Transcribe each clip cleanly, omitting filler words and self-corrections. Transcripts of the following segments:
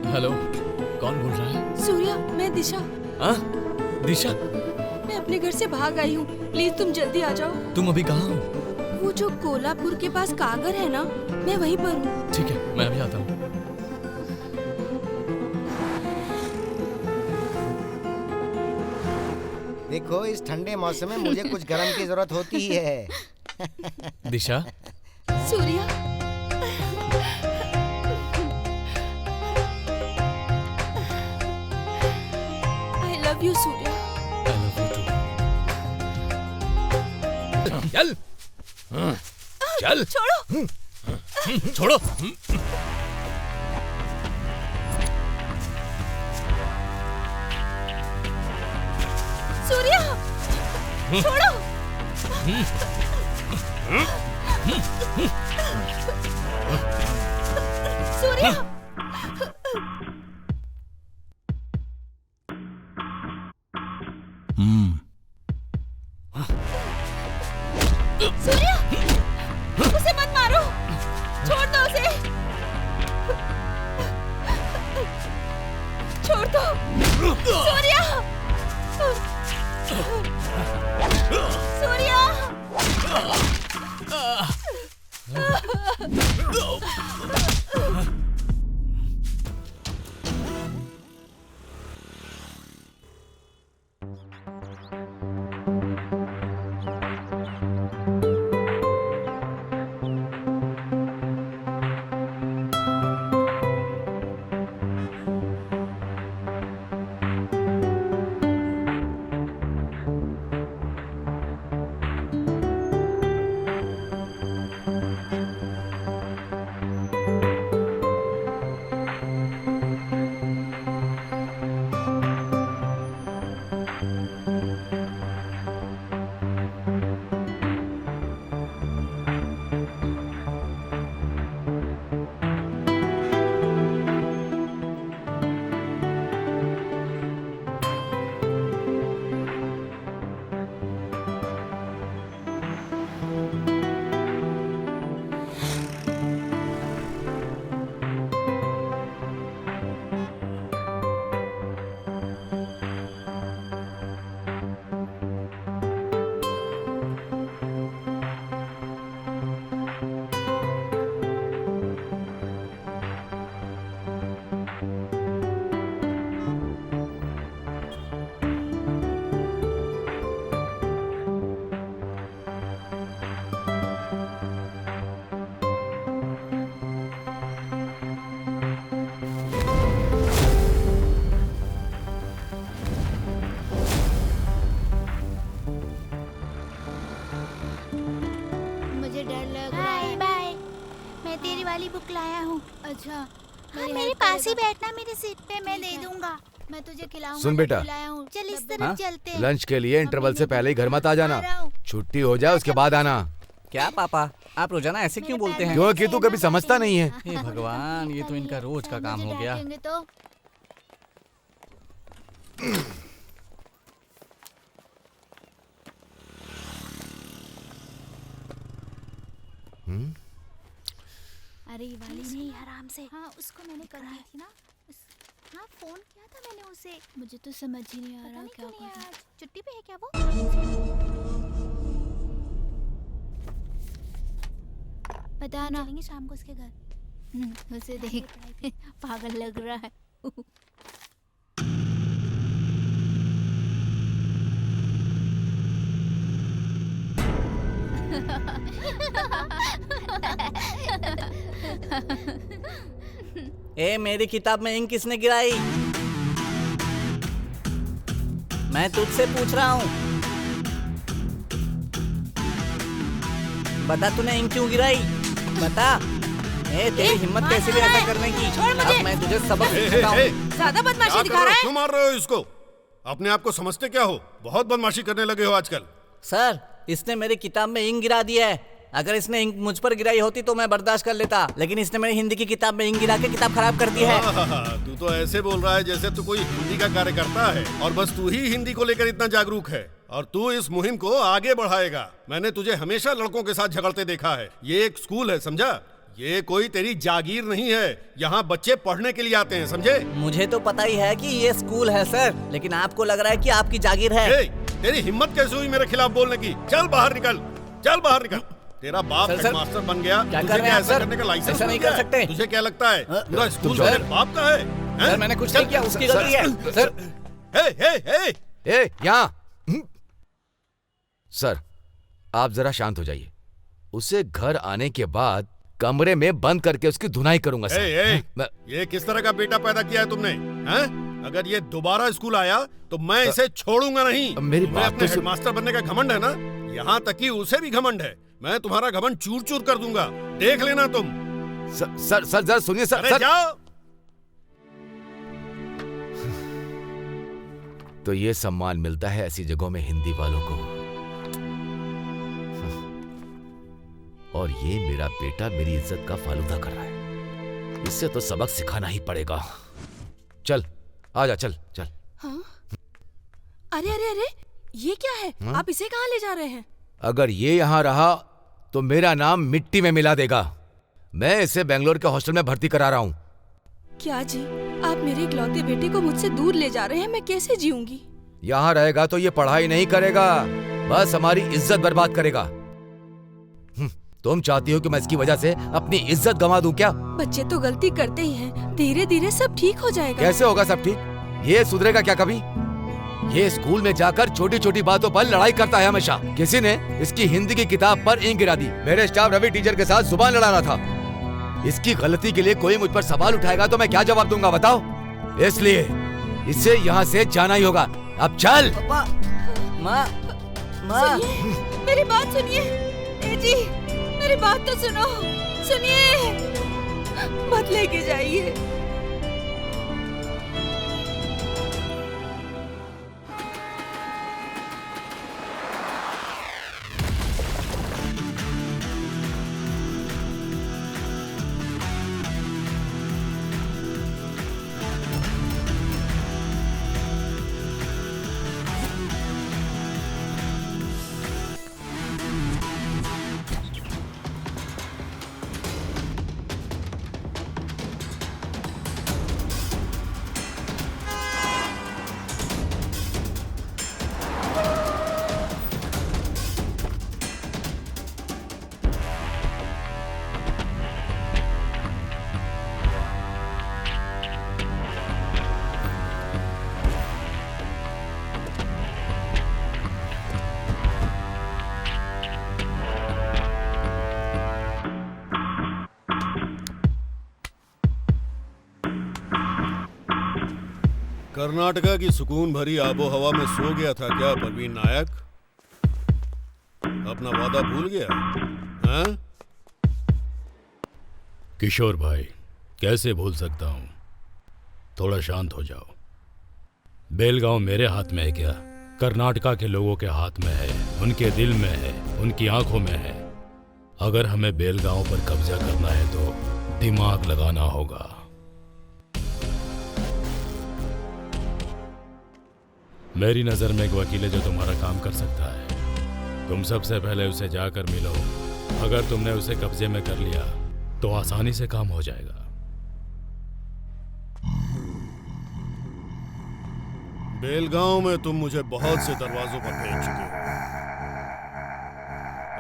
Hello, कौन बोल रहा है? सूर्या, मैं दिशा। हाँ? दिशा? मैं अपने घर से भाग आई हूँ, प्लीज तुम जल्दी आ जाओ। तुम अभी कहाँ हो? वो जो कोल्हापुर के पास कागर है ना, मैं वहीं पर हूँ। ठीक है, मैं अभी आता हूँ। देखो, इस ठंडे मौसम में मुझे कुछ गरम की जरूरत होती ही है। Disha? Surya, I love you Surya. I love you too. चल, चल, छोड़ो। छोड़ो। सूर्या, छोड़ो। सूर्या, सूर्या, उसे मत मारो, छोड़ दो उसे, छोड़ दो, सूर्या, सूर्या, मुझे डर लग रहा है। बाय, मैं तेरी वाली बुक लाया हूँ। अच्छा, हाँ, मेरे पास ही बैठना, मेरी सीट पे, मैं दे दूंगा। मैं तुझे खिलाऊंगा। सुन बेटा, चल इस तरफ चलते हैं। लंच के लिए इंटरवल से पहले ही घर मत आ जाना। छुट्टी हो जाए उसके बाद आना। क्या पापा, आप रोजाना ऐसे क्यों बोलते हैं? क्योंकि तू कभी समझता नहीं है। हे भगवान, ये तो इनका रोज का काम हो गया। तो अरे ये वाली नहीं, आराम से। हाँ, उसको मैंने कर दी थी ना। हाँ, फोन किया था मैंने उसे। मुझे तो समझ ही नहीं आ रहा क्या करूं। छुट्टी पे है क्या वो? बता ना। चलेंगे शाम को उसके घर। उसे देख, पागल लग रहा है। ए, मेरी किताब में इंक किसने गिराई? मैं तुझसे पूछ रहा हूँ, बता तूने इंक क्यों गिराई? बता। ए, तेरी हिम्मत कैसे भी ऐसा करने की? अब मैं तुझे सबक सिखाता हूँ। ज्यादा बदमाशी दिखा रहा है। क्यों मार रहे हो इसको? अपने आप को समझते क्या हो? बहुत बदमाशी करने लगे हो आजकल। सर, इसने मेरी किताब में इंक गिरा दिया है। अगर इसने इंक मुझ पर गिराई होती तो मैं बर्दाश्त कर लेता, लेकिन इसने मेरी हिंदी की किताब में इंक गिरा के किताब खराब कर दी है। तू तो ऐसे बोल रहा है जैसे तू कोई हिंदी का कार्यकर्ता है और बस तू ही हिंदी को लेकर इतना जागरूक है और तू इस मुहिम को आगे बढ़ाएगा। मैंने तुझे हमेशा लड़कों के साथ झगड़ते देखा है। ये एक स्कूल है, समझा? ये कोई तेरी जागीर नहीं है। यहाँ बच्चे पढ़ने के लिए आते हैं, समझे? मुझे तो पता ही है कि ये स्कूल है सर, लेकिन आपको लग रहा है कि आपकी जागीर है। ए, तेरी हिम्मत कैसे हुई मेरे खिलाफ बोलने की? चल बाहर निकल, चल बाहर निकल। तेरा बाप सर, हेडमास्टर बन गया, क्या तुझे कर रहे हैं ऐसा सर? करने का लाइसेंस ऐसा नहीं मिल गया कर है? सकते। तुझे क्या लगता है पूरा स्कूल चुप तेरे बाप का है? सर मैंने कुछ नहीं किया, उसकी गलती है सर। हे यहाँ सर, आप जरा शांत हो जाइए। उसे घर आने के बाद कमरे में बंद करके उसकी धुनाई करूंगा सर। मैं- ये किस तरह का बेटा पैदा किया है तुमने? हैं? अगर ये दोबारा स्कूल आया तो मैं इसे छोड़ूंगा नहीं। मेरी तुम्हें बात अपने तो सुन- हेडमास्टर बनने का घमंड है ना? यहाँ तक कि उसे भी घमंड है। मैं तुम्हारा घमंड चूर चूर कर दूंगा, देख लेना तुम। सर जरा सुनिए सर। अरे सर जाओ। तो ये सम्मान मिलता है ऐसी जगहों में हिंदी वालों को। और ये मेरा बेटा मेरी इज्जत का फालूदा कर रहा है। इससे तो सबक सिखाना ही पड़ेगा। चल आजा, चल चल। हाँ? अरे अरे अरे, ये क्या है? आप इसे कहाँ ले जा रहे हैं? अगर ये यहां रहा तो मेरा नाम मिट्टी में मिला देगा। मैं इसे बेंगलोर के हॉस्टल में भर्ती करा रहा हूं। क्या जी, आप मेरे इकलौते बेटे को मुझसे दूर ले जा रहे हैं? मैं कैसे जीऊंगी? यहां रहेगा तो ये पढ़ाई नहीं करेगा, बस हमारी इज्जत बर्बाद करेगा। तुम चाहती हो कि मैं इसकी वजह से अपनी इज्जत गंवा दूं क्या? बच्चे तो गलती करते ही हैं, धीरे धीरे सब ठीक हो जाएगा। कैसे होगा सब ठीक? ये सुधरेगा क्या कभी? ये स्कूल में जाकर छोटी छोटी बातों पर लड़ाई करता है हमेशा। किसी ने इसकी हिंदी की किताब पर इंक गिरा दी। मेरे स्टाफ रवि टीचर के साथ जुबान लड़ा रहा था। इसकी गलती के लिए कोई मुझ पर सवाल उठाएगा तो मैं क्या जवाब दूंगा बताओ? इसलिए इसे यहाँ से जाना ही होगा। अब चल। पापा, माँ, माँ। सुनिए, मेरी बात सुनिए। ए जी, मेरी बात तो सुनो, सुनिए, मत लेके जाइए। कर्नाटका की सुकून भरी आबो हवा में सो गया था क्या परवीन नायक? अपना वादा भूल गया? हाँ? किशोर भाई, कैसे भूल सकता हूं? थोड़ा शांत हो जाओ। बेलगांव मेरे हाथ में है क्या? कर्नाटका के लोगों के हाथ में है, उनके दिल में है, उनकी आंखों में है। अगर हमें बेलगांव पर कब्जा करना है तो दिमाग लगाना होगा। मेरी नजर में एक वकील है जो तुम्हारा काम कर सकता है। तुम सबसे पहले उसे जाकर मिलो। अगर तुमने उसे कब्जे में कर लिया तो आसानी से काम हो जाएगा। बेलगांव में तुम मुझे बहुत से दरवाजों पर भेज चुके हो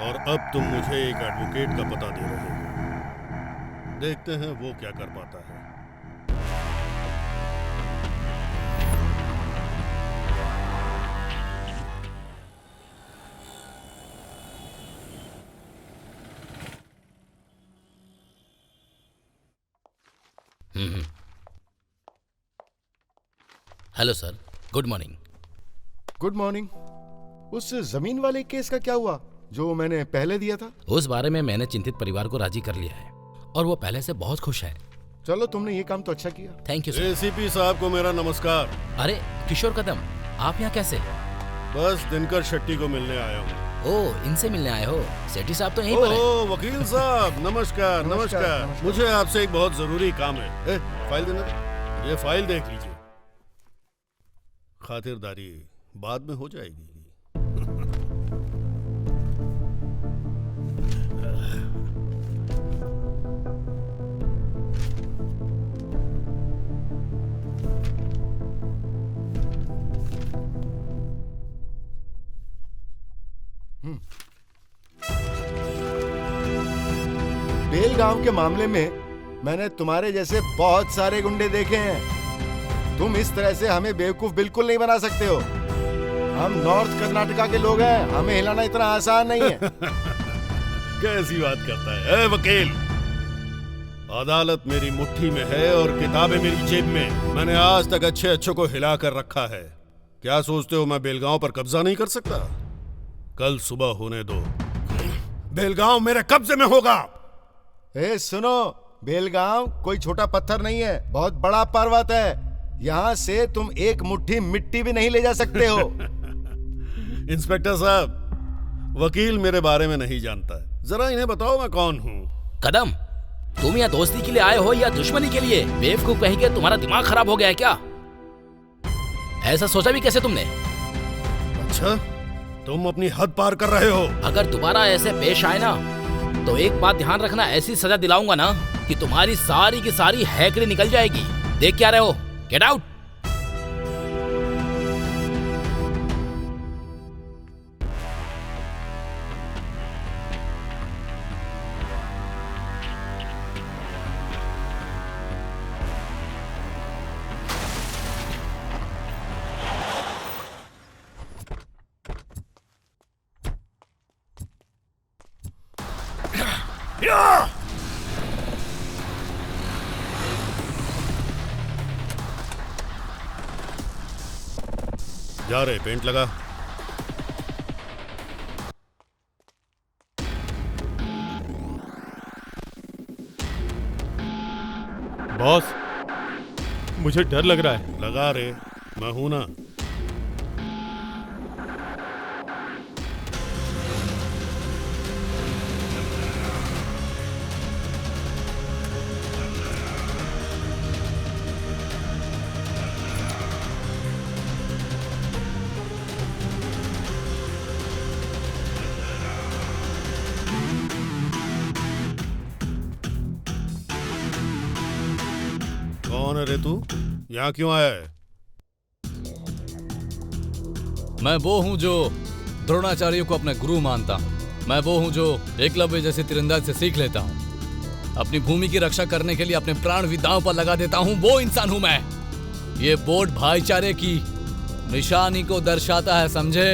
और अब तुम मुझे एक एडवोकेट का पता दे रहे हो। देखते हैं वो क्या कर पाता है। Hello sir, good morning. Good morning. उस जमीन वाले केस का क्या हुआ जो मैंने पहले दिया था? उस बारे में मैंने चिंतित परिवार को राजी कर लिया है और वो पहले से बहुत खुश है। चलो, तुमने ये काम तो अच्छा किया। Thank you sir. एसीपी साहब को मेरा नमस्कार। अरे किशोर कदम, आप यहाँ कैसे? बस दिनकर शेट्टी को मिलने आया हूँ। ओह, इनसे मिलने आए हो? सेठी साहब तो यहीं पर हैं। ओह, वकील साहब, नमस्कार नमस्कार। मुझे आपसे एक बहुत जरूरी काम है। फाइल देना। ये फाइल देख लीजिए। खातिरदारी बाद में हो जाएगी। बेलगांव के मामले में मैंने तुम्हारे जैसे बहुत सारे गुंडे देखे हैं। तुम इस तरह से हमें बेवकूफ बिल्कुल नहीं बना सकते हो। हम नॉर्थ कर्नाटका के लोग हैं, हमें हिलाना इतना आसान नहीं है। कैसी बात करता है वकील? अदालत मेरी मुट्ठी में है और किताबें मेरी जेब में। मैंने आज तक अच्छे अच्छों को हिला कर रखा है। क्या सोचते हो मैं बेलगांव पर कब्जा नहीं कर सकता? कल सुबह होने दो, बेलगांव मेरे कब्जे में होगा। सुनो, बेलगांव कोई छोटा पत्थर नहीं है, बहुत बड़ा पर्वत है। यहाँ से तुम एक मुट्ठी मिट्टी भी नहीं ले जा सकते हो। इंस्पेक्टर साहब, वकील मेरे बारे में नहीं जानता। जरा इन्हें बताओ मैं कौन हूँ। कदम, तुम यहाँ दोस्ती के लिए आए हो या दुश्मनी के लिए? बेवकूफ कहीं के तुम्हारा दिमाग खराब हो गया है क्या? ऐसा सोचा भी कैसे तुमने? अच्छा, तुम अपनी हद पार कर रहे हो। अगर दोबारा ऐसे पेश आए ना तो एक बात ध्यान रखना, ऐसी सजा दिलाऊंगा ना कि तुम्हारी सारी की सारी हैकड़ी निकल जाएगी। देख क्या रहे हो? Get out. जा रहे, पेंट लगा। बॉस, मुझे डर लग रहा है। लगा रे, मैं हूं ना। कौन है रे तू? यहाँ क्यों आया है? मैं वो हूँ जो द्रोणाचार्य को अपने गुरु मानता हूँ। मैं वो हूँ जो एकलव्य जैसे तीरंदाज से सीख लेता हूँ। अपनी भूमि की रक्षा करने के लिए अपने प्राण भी दांव पर लगा देता हूँ। वो इंसान हूँ मैं। ये बोर्ड भाईचारे की निशानी को दर्शाता है, समझे?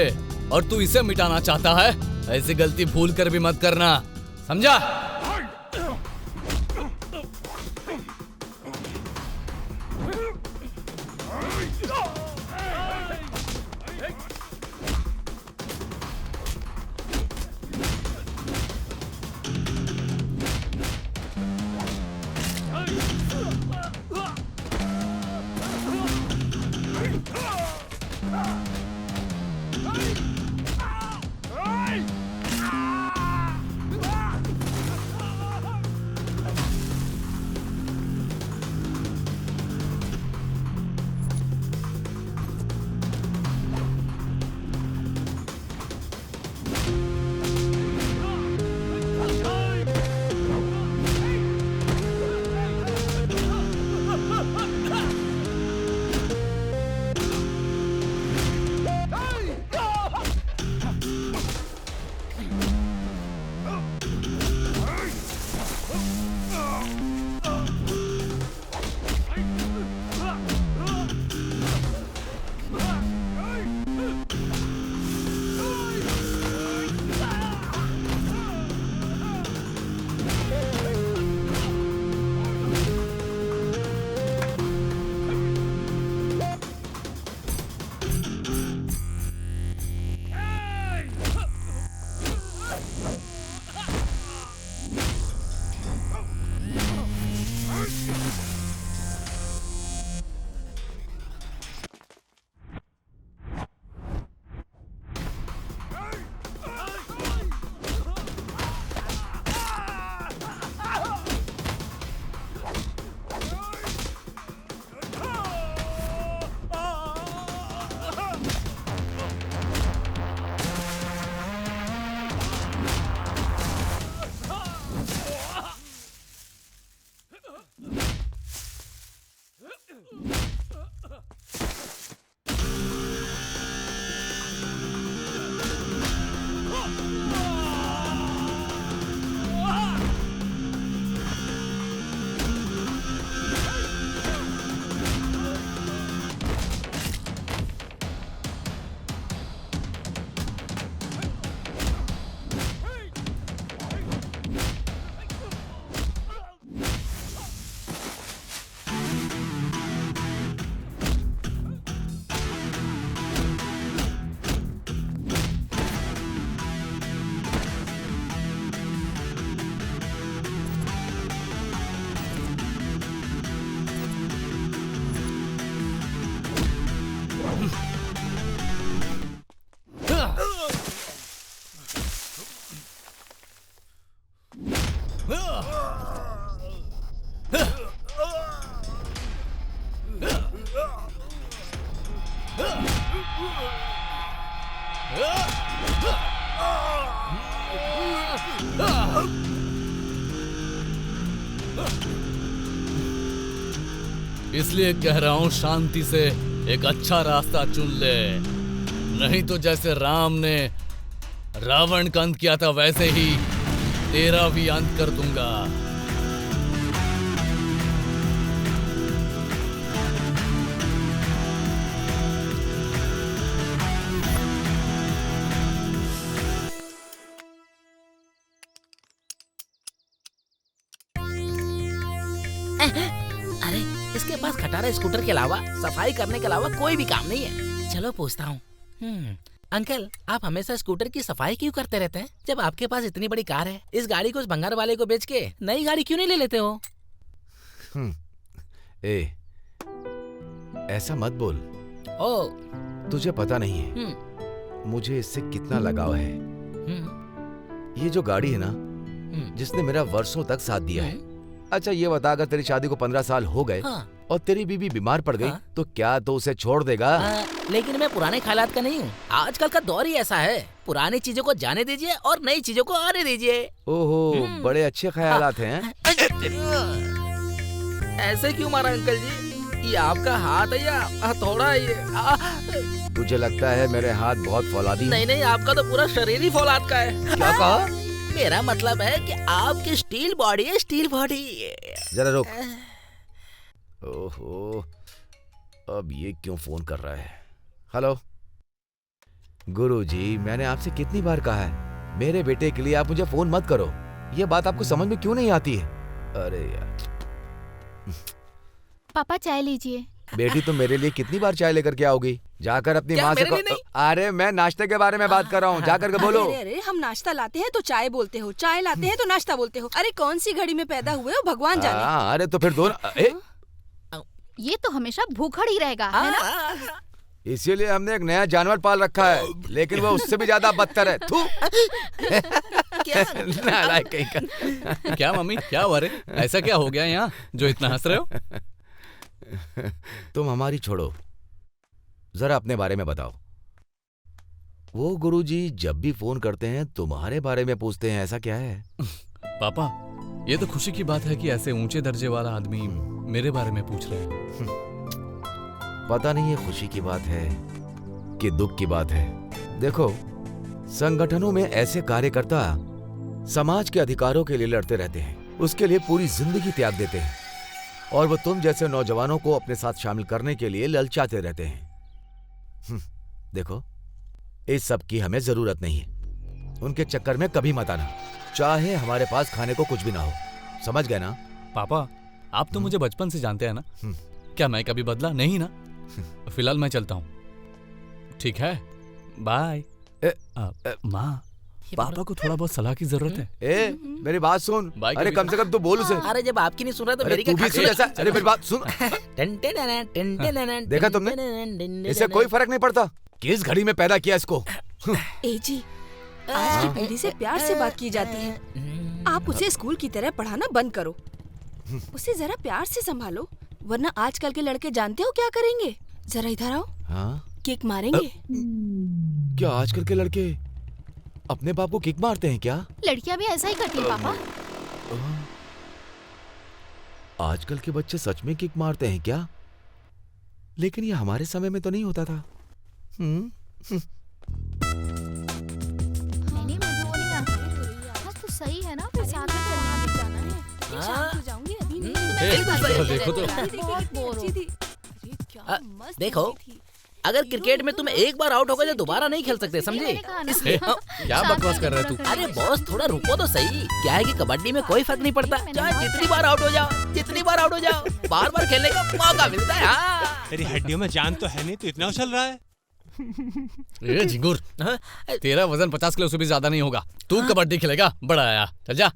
और तू इसे मिटाना चाहता है? ऐसी गलती भूल कर भी मत करना, समझा? इसलिए कह रहा हूं शांति से एक अच्छा रास्ता चुन ले, नहीं तो जैसे राम ने रावण का अंत किया था वैसे ही तेरा भी अंत कर दूंगा। अरे इसके पास खटारा स्कूटर के अलावा सफाई करने के अलावा कोई भी काम नहीं है। चलो पूछता हूँ। अंकल, आप हमेशा स्कूटर की सफाई क्यों करते रहते हैं जब आपके पास इतनी बड़ी कार है? इस गाड़ी को उस भंगार वाले को बेच के नई गाड़ी क्यों नहीं ले लेते हो? ऐसा मत बोल। ओ, तुझे पता नहीं है मुझे इससे कितना लगाव है। ये जो गाड़ी है ना, जिसने मेरा वर्षों तक साथ दिया है। अच्छा ये बता, अगर तेरी शादी को 15 साल हो गए और तेरी बीवी बीमार पड़ गई तो क्या तू उसे छोड़ देगा? लेकिन मैं पुराने ख्यालात का नहीं हूँ। आजकल का दौर ही ऐसा है, पुरानी चीजों को जाने दीजिए और नई चीजों को आने दीजिए। ओहो, बड़े अच्छे ख्यालात हैं। ऐसे क्यों मारा अंकल जी? ये आपका हाथ है या हथौड़ा है ये? तुझे लगता है मेरे हाथ बहुत फौलादी? नहीं नहीं, आपका तो पूरा शरीर ही फौलाद का है। क्या कहा? मेरा मतलब है कि आपकी स्टील बॉडी है, स्टील बॉडी। जरा रुक। ओहो, अब ये क्यों फोन कर रहा है? हेलो गुरुजी, मैंने आपसे कितनी बार कहा है मेरे बेटे के लिए आप मुझे फोन मत करो। ये बात आपको समझ में क्यों नहीं आती है? अरे यार। पापा चाय लीजिए। बेटी तुम मेरे लिए कितनी बार चाय लेकर के आओगी? जाकर अपनी माँ से अरे मैं नाश्ते के बारे में बात कर रहा हूँ, जाकर के बोलो। अरे हम नाश्ता लाते हैं तो चाय बोलते हो, चाय लाते हैं तो नाश्ता बोलते हो। अरे कौन सी घड़ी में पैदा हुए हो भगवान जाने। अरे तो फिर दोनों ये तो हमेशा भूखड़ ही रहेगा, है ना? इसीलिए हमने एक नया जानवर पाल रखा है, लेकिन वो उससे भी ज्यादा बदतर है। थू। नालायक कहीं का। क्या मम्मी, क्या हुआ रे? ऐसा क्या हो गया यहाँ जो इतना हंस रहे हो? तुम हमारी छोड़ो, जरा अपने बारे में बताओ। वो गुरुजी जब भी फोन करते हैं तुम्हारे बारे में पूछते हैं, ऐसा क्या है? पापा, ये तो खुशी की बात है कि ऐसे ऊंचे दर्जे वाला आदमी मेरे बारे में पूछ रहे हैं। पता नहीं ये खुशी की बात है कि दुख की बात है। देखो, संगठनों में ऐसे कार्यकर्ता समाज के अधिकारों के लिए लड़ते रहते हैं, उसके लिए पूरी जिंदगी त्याग देते हैं, और वो तुम जैसे नौजवानों को अपने साथ शामिल करने के लिए ललचाते रहते हैं। देखो, इस सब की हमें जरूरत नहीं है। उनके चक्कर में कभी मत आना, चाहे हमारे पास खाने को कुछ भी ना हो। समझ गए ना? पापा, आप तो मुझे बचपन से जानते हैं ना। क्या मैं कभी बदला नहीं ना? फिलहाल मैं चलता हूँ, ठीक है? बाय। माँ, पापा को थोड़ा बहुत सलाह की जरूरत है। मेरी बात सुन। अरे कम से कम तू बोल उसे। अरे जब आपकी नहीं सुन रहा तो मेरी क्या? अरे मेरी बात सुन। देखा तुमने? इससे कोई फर्क नहीं पड़ता किस घड़ी में पैदा किया इसको। ए जी, आज की पीढ़ी से प्यार से बात की जाती है। आप उसे स्कूल की तरह पढ़ाना बंद करो, उसे जरा प्यार से संभालो, वरना आजकल के लड़के जानते हो क्या करेंगे? जरा इधर आओ। हाँ? किक मारेंगे। क्या आजकल के लड़के अपने बाप को किक मारते हैं क्या? लड़कियां भी ऐसा ही करती हैं पापा। आजकल के बच्चे सच में किक मारते हैं क्या? लेकिन ये हमारे समय में तो नहीं होता था। नहीं, मुझे वो नहीं आता। तो सही है ना, फिर साथ में जाना है। शाम को जाऊंगी, अभी नहीं। देखो तो। देखो, अगर क्रिकेट में तुम एक बार आउट हो गए तो दोबारा नहीं खेल सकते, समझे? इसलिए क्या बकवास कर रहा है तू? अरे बॉस, थोड़ा रुको तो सही। क्या है कि कबड्डी में कोई फर्क नहीं पड़ता, चाहे जितनी बार आउट हो जाओ, जितनी बार आउट हो जाओ, बार बार खेलने का मौका मिलता है। हाँ। तेरी हड्डियों में जान तो है नहीं, तो इतना उछल रहा है। ए झिंगुर, तेरा वजन 50 किलो से भी ज्यादा नहीं होगा, तू कबड्डी खेलेगा? बड़ा आया, चल जा।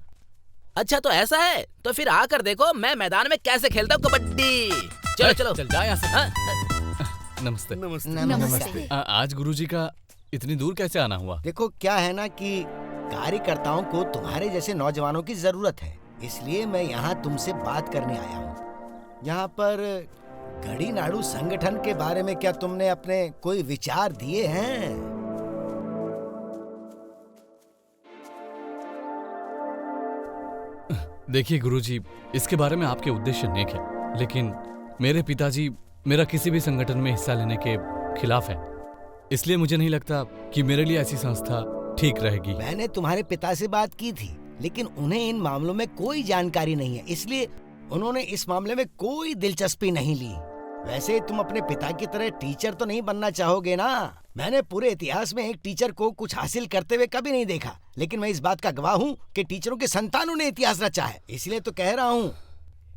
अच्छा तो ऐसा है, तो फिर आकर देखो मैं मैदान में कैसे खेलता हूँ कबड्डी। चलो चलो चल जा यहाँ से। नमस्ते। नमस्ते। आज गुरुजी का इतनी दूर कैसे आना हुआ? देखो क्या है ना कि कार्यकर्ताओं को तुम्हारे जैसे नौजवानों की जरूरत है, इसलिए मैं यहाँ तुमसे बात करने आया हूँ। यहाँ पर गड़ी नाड़ू संगठन के बारे में क्या तुमने अपने कोई विचार दिए हैं? देखिए गुरुजी, इसके बारे में आपके उद्देश्य नेक है, लेकिन मेरे पिताजी मेरा किसी भी संगठन में हिस्सा लेने के खिलाफ है, इसलिए मुझे नहीं लगता कि मेरे लिए ऐसी संस्था ठीक रहेगी। मैंने तुम्हारे पिता से बात की थी, लेकिन उन्हें इन मामलों में कोई जानकारी नहीं है, इसलिए उन्होंने इस मामले में कोई दिलचस्पी नहीं ली। वैसे तुम अपने पिता की तरह टीचर तो नहीं बनना चाहोगे ना? मैंने पूरे इतिहास में एक टीचर को कुछ हासिल करते हुए कभी नहीं देखा, लेकिन मैं इस बात का गवाह हूँ कि टीचरों के संतानों ने इतिहास रचा है। इसलिए तो कह रहा हूँ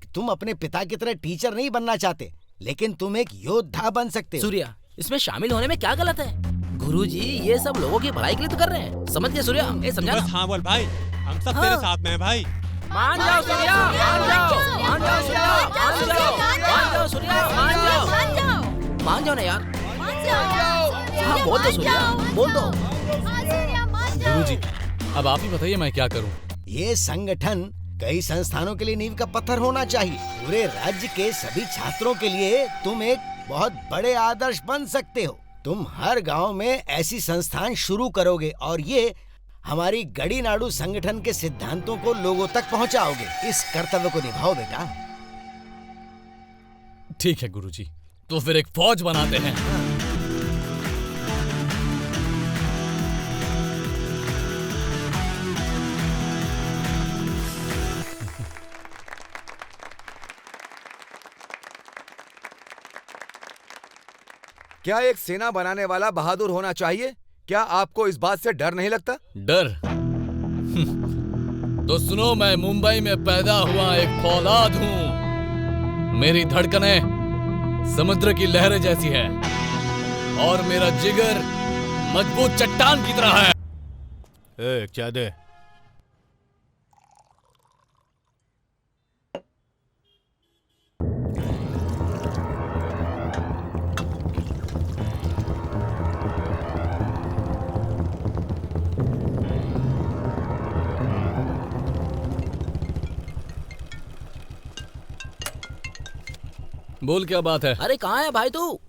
कि तुम अपने पिता की तरह टीचर नहीं बनना चाहते, लेकिन तुम एक योद्धा बन सकते हो। सूर्या, इसमें शामिल होने में क्या गलत है? गुरुजी ये सब लोगों की भलाई के लिए तो कर रहे हैं, समझ गए सूर्या? ये समझा ना? हाँ बोल भाई, हम सब तेरे साथ में हैं भाई। मान जाओ सूर्या, मान जाओ, मान जाओ सूर्या, मान जाओ, मान जाओ सूर्या, मान जाओ ना यार। हाँ बोल दो सूर्या, बोल दो। गुरुजी, अब आप ही बताइए मैं क्या करूं? ये संगठन कई संस्थानों के लिए नींव का पत्थर होना चाहिए। पूरे राज्य के सभी छात्रों के लिए तुम एक बहुत बड़े आदर्श बन सकते हो। तुम हर गांव में ऐसी संस्थान शुरू करोगे और ये हमारी गड़ी नाड़ू संगठन के सिद्धांतों को लोगों तक पहुंचाओगे। इस कर्तव्य को निभाओ बेटा। ठीक है गुरुजी, तो फिर एक फौज बनाते हैं। क्या एक सेना बनाने वाला बहादुर होना चाहिए? क्या आपको इस बात से डर नहीं लगता? डर? तो सुनो, मैं मुंबई में पैदा हुआ एक फौलाद हूँ। मेरी धड़कनें समुद्र की लहरें जैसी है और मेरा जिगर मजबूत चट्टान की तरह है। ए, क्या दे? बोल क्या बात है? अरे कहाँ है भाई तू?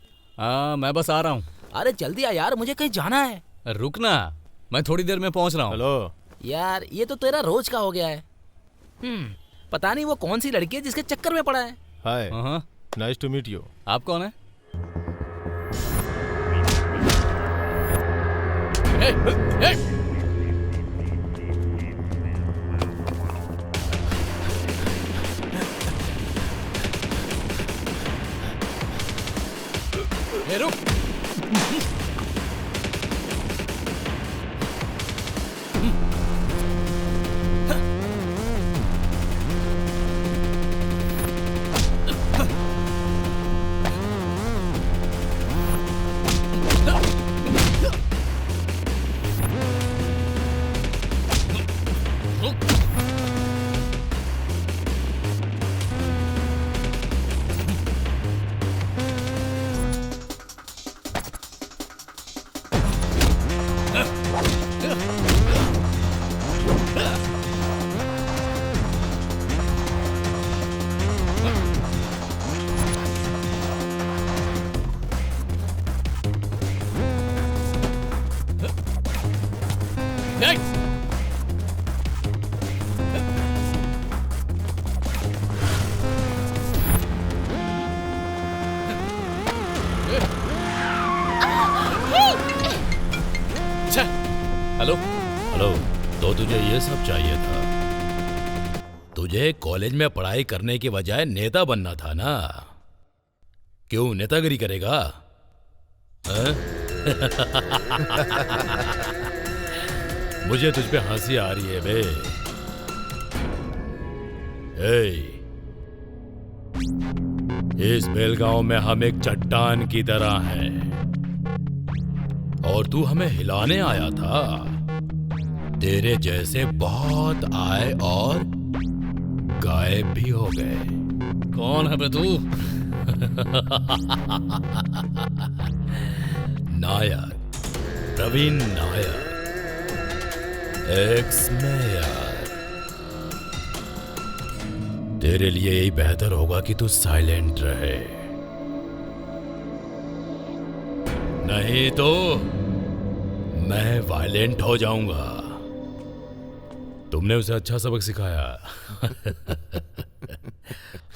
मैं बस आ रहा हूँ। अरे जल्दी आ यार, मुझे कहीं जाना है। रुकना, मैं थोड़ी देर में पहुँच रहा हूँ। हेलो यार ये तो तेरा रोज का हो गया है। पता नहीं वो कौन सी लड़की है जिसके चक्कर में पड़ा है। हाय, नाइस टू मीट यू। आप कौन है? रुक। हेलो हेलो, तो तुझे ये सब चाहिए था? तुझे कॉलेज में पढ़ाई करने के बजाय नेता बनना था ना? क्यों नेतागिरी करेगा? मुझे तुझ पे हंसी आ रही है बे। इस बेलगांव में हम एक चट्टान की तरह हैं और तू हमें हिलाने आया था। तेरे जैसे बहुत आए और गायब भी हो गए। कौन है बे तू? नायक, प्रवीण नायक, एक्स मेयर। तेरे लिए यही बेहतर होगा कि तू साइलेंट रहे, नहीं तो मैं वायलेंट हो जाऊंगा। तुमने उसे अच्छा सबक सिखाया।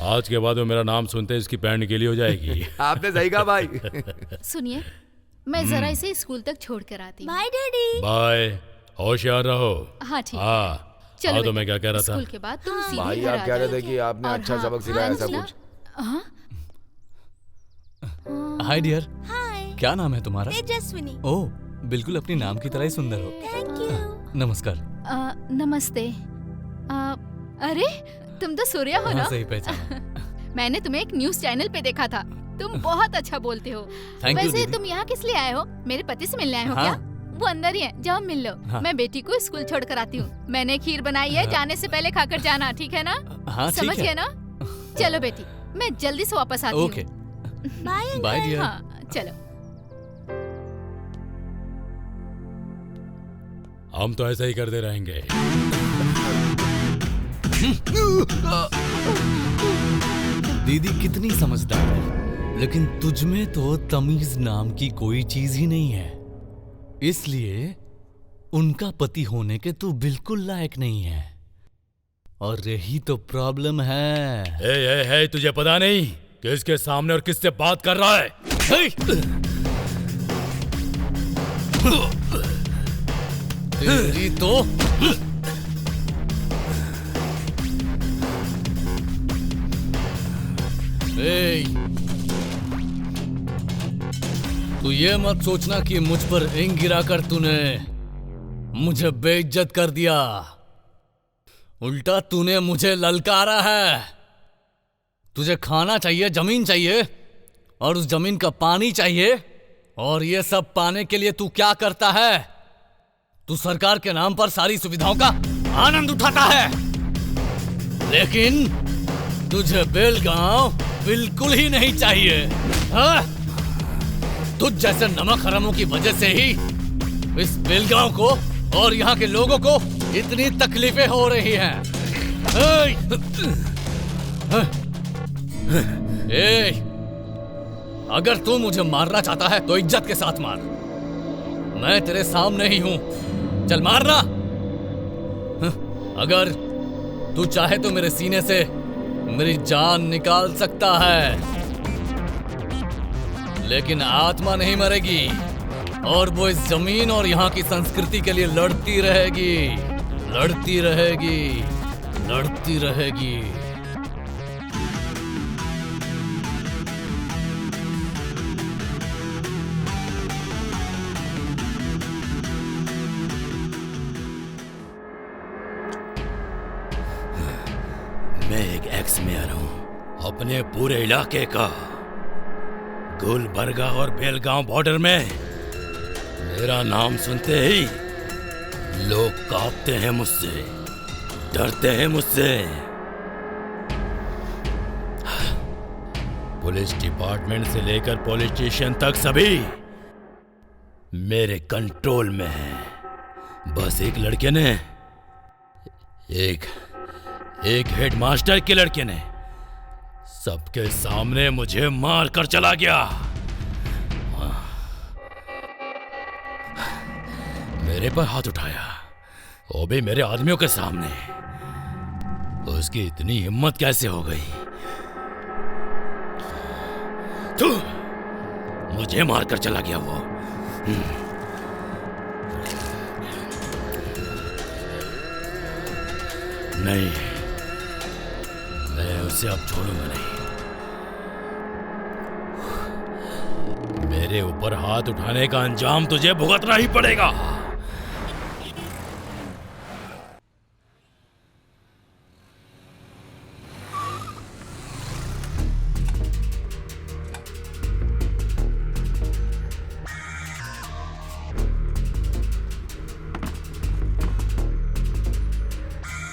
आज के बाद वो मेरा नाम सुनते ही इसकी पैंट गीली हो जाएगी। आपने सही कहा भाई। सुनिए, मैं जरा इसे स्कूल तक छोड़ कर आती हूँ। Bye daddy. बाय, होशियार रहो। हाँ ठीक है। हाँ, चलो तो मैं क्या कह रहा था? स्कूल के बाद तुम सीधे भाई घर आप आ कह रहे जाओ। थे कि आपने और अच्छा हाँ, सबक सिखाया, ऐसा अंजना, कुछ? हाँ? हाय डियर, हाय। क्या नाम है तुम्हारा? तेजस्विनी। ओह, बिल्कुल अपनी नाम की तरह ही सुंदर हो। Thank you. नमस्कार। नमस्ते। अरे तुम तो सूर्या हो ना? हाँ, सही पहचाना। मैंने तुम्हें एक न्यूज चैनल पे देखा था। तुम बहुत अच्छा बोलते हो। Thank you, वैसे दीदी। तुम यहाँ किस लिए आए हो? मेरे पति से मिलने आए हो हाँ। क्या? वो अंदर ही है, जाओ मिल लो। हाँ। मैं बेटी को स्कूल छोड़ कर आती हूँ। मैंने खीर बनाई है, हाँ। जाने से पहले खाकर जाना, ठीक है ना? हाँ, ठीक समझ है। गए ना? चलो बेटी, मैं जल्दी से वापस आती हूँ। Okay, bye bye dear. हाँ, चलो। हम तो ऐसा ही करते रहेंगे। दीदी कितनी समझदार है, लेकिन तुझमें तो तमीज नाम की कोई चीज ही नहीं है। इसलिए उनका पति होने के तू बिल्कुल लायक नहीं है। और यही तो प्रॉब्लम है। हे, तुझे पता नहीं किसके सामने और किससे बात कर रहा है? तेरी तो तू ये मत सोचना कि मुझ पर इंग गिराकर तूने मुझे बेइज्जत कर दिया। उल्टा तूने मुझे ललकारा है। तुझे खाना चाहिए, जमीन चाहिए, और उस जमीन का पानी चाहिए। और ये सब पाने के लिए तू क्या करता है? तू सरकार के नाम पर सारी सुविधाओं का आनंद उठाता है, लेकिन तुझे बेलगांव बिल्कुल ही नहीं चाहिए। हाँ? तुझ जैसे नमक हरामों की वजह से ही इस बेलगांव को और यहाँ के लोगों को इतनी तकलीफें हो रही हैं। अगर तू मुझे मारना चाहता है तो इज्जत के साथ मार। मैं तेरे सामने ही हूं, चल मारना। अगर तू चाहे तो मेरे सीने से मेरी जान निकाल सकता है, लेकिन आत्मा नहीं मरेगी, और वो इस जमीन और यहाँ की संस्कृति के लिए लड़ती रहेगी, लड़ती रहेगी, लड़ती रहेगी। मैं एक एक्स मेयर हूं, अपने पूरे इलाके का। गुलबर्गा और बेलगांव बॉर्डर में मेरा नाम सुनते ही लोग कांपते हैं मुझसे, डरते हैं मुझसे। पुलिस डिपार्टमेंट से लेकर पुलिस स्टेशन तक सभी मेरे कंट्रोल में है। बस एक लड़के ने, एक हेडमास्टर के लड़के ने सबके सामने मुझे मार कर चला गया। मेरे पर हाथ उठाया, वो भी मेरे आदमियों के सामने। उसकी इतनी हिम्मत कैसे हो गई? तू मुझे मार कर चला गया वो। नहीं, मैं उसे अब छोड़ूंगा नहीं। मेरे ऊपर हाथ उठाने का अंजाम तुझे भुगतना ही पड़ेगा।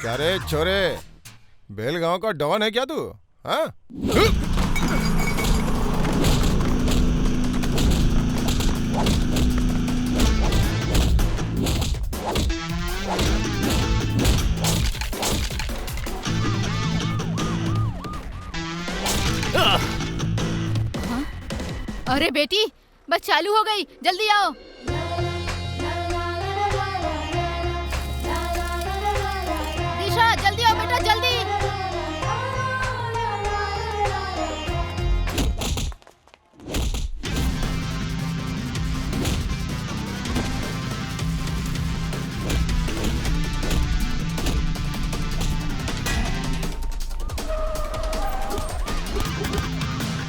क्या रे छोरे, बेलगांव का डॉन है क्या तू? हाँ? अरे बेटी, बस चालू हो गई, जल्दी आओ। दिशा जल्दी आओ बेटा, जल्दी।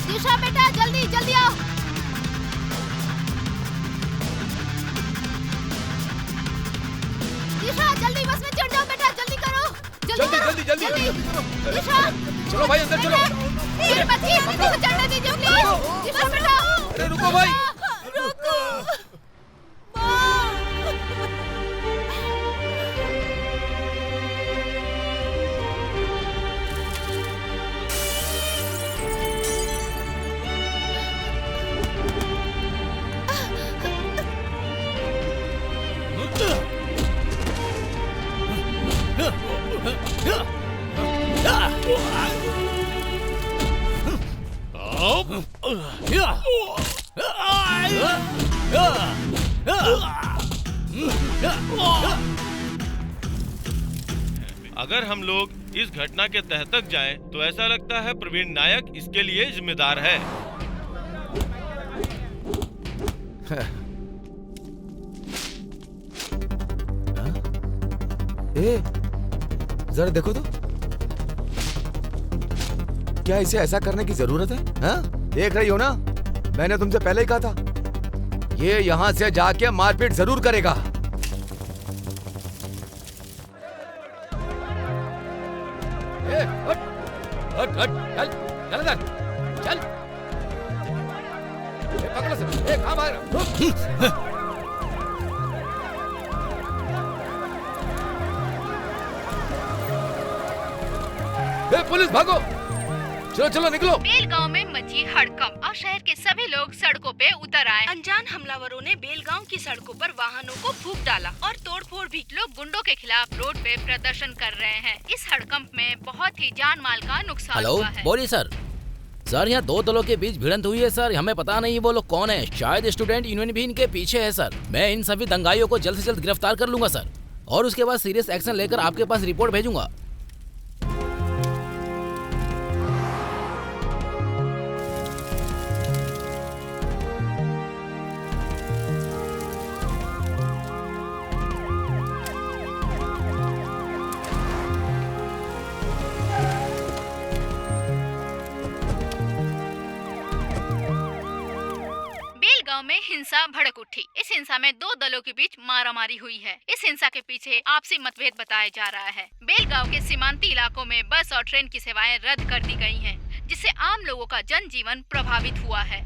दिशा बेटा जल्दी जल्दी आओ। दिशा जल्दी बस में चढ़ जाओ बेटा, जल्दी करो। जल्दी जल्दी जल्दी जल्दी। दिशा चलो भाई अंदर चलो। अरे बच्ची मुझे चढ़ने दीजिए प्लीज। दिशा बेटा। अरे रुको भाई। रुको। अगर हम लोग इस घटना के तह तक जाएं, तो ऐसा लगता है प्रवीण नायक इसके लिए जिम्मेदार है। ए, जरा देखो तो, क्या इसे ऐसा करने की जरूरत है? हाँ? देख रही हो ना, मैंने तुमसे पहले ही कहा था, ये यहाँ से जाके मारपीट जरूर करेगा। हट, चल, चल इधर, चल। पकड़ो से, कहाँ भाग रहे हो? पुलिस भागो, चलो चलो निकलो। बेलगांव में मची हड़कंप और शहर के सभी लोग सड़कों पे उतर आए। अनजान हमलावरों ने बेलगांव की सड़कों पर वाहनों को फूंक डाला और तोड़फोड़ भी। लोग गुंडों के खिलाफ रोड पे प्रदर्शन कर रहे हैं। इस हड़कंप में बहुत ही जान माल का नुकसान हुआ है। बोलिए सर। सर यहाँ दो दलों के बीच भिड़ंत हुई है सर, हमें पता नहीं वो लोग कौन है, शायद स्टूडेंट यूनियन भी इनके पीछे है सर। मैं इन सभी दंगाइयों को जल्द से जल्द गिरफ्तार कर लूंगा सर, और उसके बाद सीरियस एक्शन लेकर आपके पास रिपोर्ट भेजूंगा। में हिंसा भड़क उठी। इस हिंसा में दो दलों के बीच मारामारी हुई है। इस हिंसा के पीछे आपसी मतभेद बताया जा रहा है। बेलगांव के सीमांती इलाकों में बस और ट्रेन की सेवाएं रद्द कर दी गई हैं, जिससे आम लोगों का जनजीवन प्रभावित हुआ है।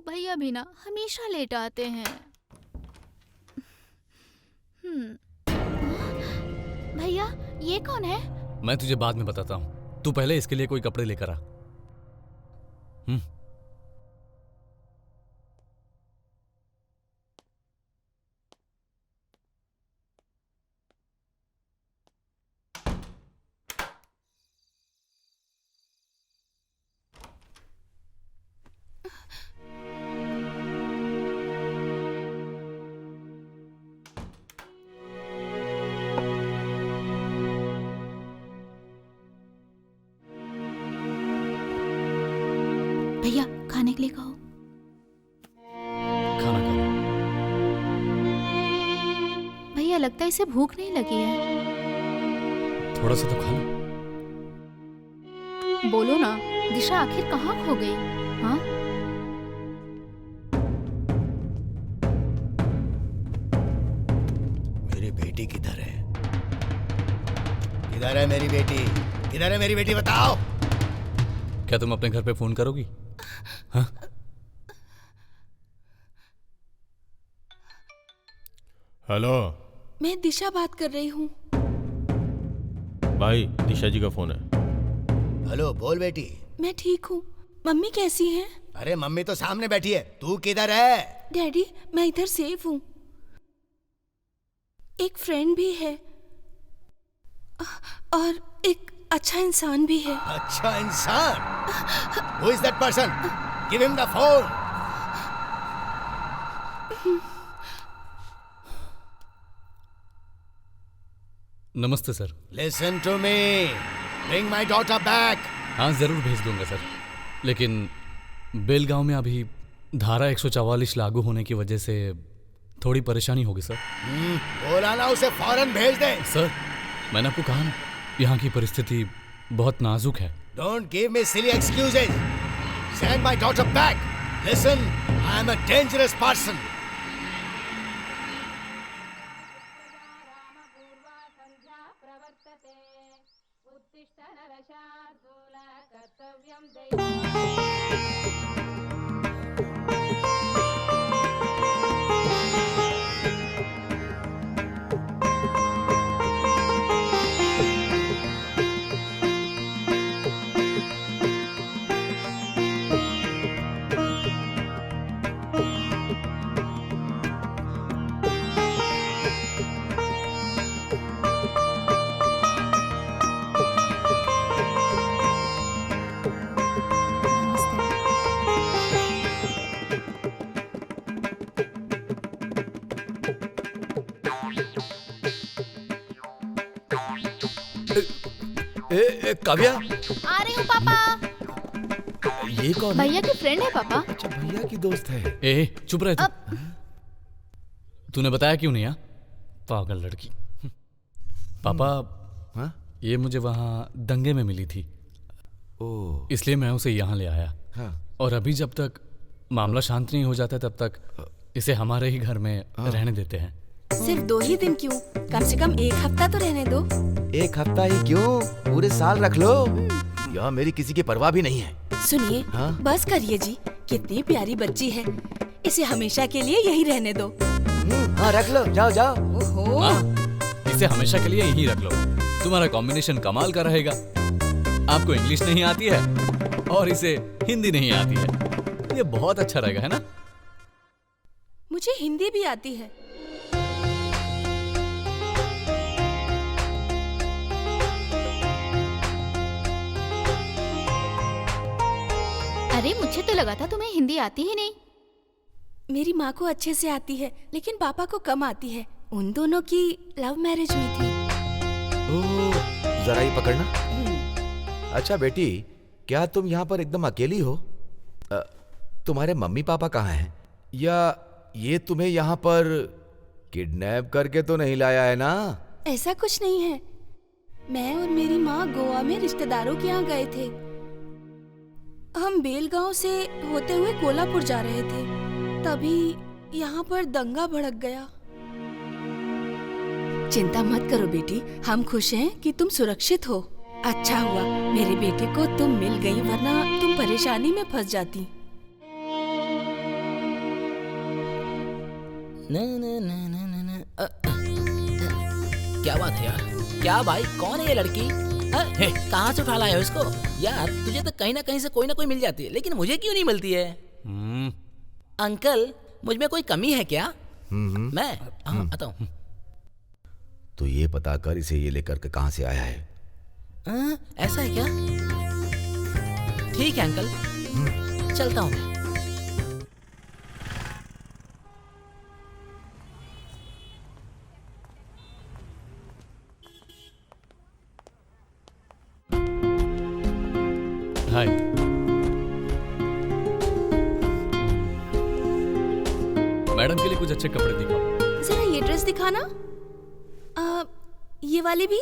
भैया भी ना हमेशा लेट आते हैं। भैया ये कौन है? मैं तुझे बाद में बताता हूँ, तू पहले इसके लिए कोई कपड़े लेकर आ। भैया खाने के लिए कहो। खाना खा। भैया लगता है इसे भूख नहीं लगी है। थोड़ा सा तो खा लो। बोलो ना, दिशा आखिर कहाँ खो गई? हाँ मेरी बेटी किधर है? किधर है मेरी बेटी? किधर है मेरी बेटी, बताओ। क्या तुम अपने घर पे फोन करोगी? हाँ? हेलो मैं दिशा बात कर रही हूँ। भाई, दिशा जी का फोन है। हेलो, बोल बेटी। मैं ठीक हूँ। मम्मी कैसी हैं? अरे मम्मी तो सामने बैठी है, तू किधर है? डैडी मैं इधर सेफ हूँ। एक फ्रेंड भी है और एक अच्छा इंसान भी है। अच्छा इंसान? Who is that person? Give him the phone. नमस्ते sir. Listen to me. Bring my daughter back. हाँ जरूर भेज दूंगा सर, लेकिन बेलगांव में अभी धारा 144 लागू होने की वजह से थोड़ी परेशानी होगी सर। बोला ना उसे फौरन भेज दे। सर मैंने आपको कहा ना, यहाँ की परिस्थिति बहुत नाजुक है। Don't give me silly excuses. Send my daughter back. Listen, I am a dangerous person. Kavya, आ रही हूँ पापा। ये कौन है? भैया की फ्रेंड है पापा। अच्छा, भैया की दोस्त है। ए चुप रहे तू। तूने बताया क्यों नहीं? यहाँ पागल लड़की। पापा हाँ? ये मुझे वहाँ दंगे में मिली थी, इसलिए मैं उसे यहाँ ले आया। हाँ। और अभी जब तक मामला शांत नहीं हो जाता तब तक इसे हमारे ही घर में रहने देते हैं। सिर्फ 2 ही दिन क्यों, कम से कम 1 हफ्ता तो रहने दो। 1 हफ्ता ही क्यों, पूरे साल रख लो। यहाँ मेरी किसी की परवाह भी नहीं है। सुनिए, हाँ? बस करिए जी, कितनी प्यारी बच्ची है, इसे हमेशा के लिए यही रहने दो। हाँ रख लो, जाओ जाओ। ओहो। इसे हमेशा के लिए यहीं रख लो। तुम्हारा कॉम्बिनेशन कमाल का रहेगा। आपको इंग्लिश नहीं आती है और इसे हिंदी नहीं आती है, ये बहुत अच्छा रहेगा, है ना? मुझे हिंदी भी आती है। अरे मुझे तो लगा था तुम्हें हिंदी आती ही नहीं। मेरी माँ को अच्छे से आती है, लेकिन पापा को कम आती है। उन दोनों की लव मैरिज हुई थी। जरा ही पकड़ना। अच्छा बेटी, क्या तुम यहाँ पर एकदम अकेली हो? तुम्हारे मम्मी पापा कहाँ हैं? या ये तुम्हें यहाँ पर किडनैप करके तो नहीं लाया है ना? ऐसा कुछ नहीं है। मैं और मेरी माँ गोवा में रिश्तेदारों के यहाँ गए थे। हम बेलगांव से होते हुए कोल्हापुर जा रहे थे, तभी यहाँ पर दंगा भड़क गया। चिंता मत करो बेटी, हम खुश हैं कि तुम सुरक्षित हो। अच्छा हुआ मेरी बेटी को तुम मिल गई, वरना तुम परेशानी में फंस जाती। क्या बात है यार? क्या भाई, कौन है ये लड़की? कहाँ से उठा लाए हो इसको? यार तुझे तो कहीं ना कहीं से कोई ना कोई मिल जाती है, लेकिन मुझे क्यों नहीं मिलती है? अंकल, मुझ में कोई कमी है क्या? मैं आता हूँ। तो ये पता कर इसे ये लेकर के कहाँ से आया है। ऐसा है क्या? ठीक है अंकल, चलता हूँ मैं। हाय। मैडम के लिए कुछ अच्छे कपड़े दिखाओ। जरा ये ड्रेस दिखाना। ये वाली भी।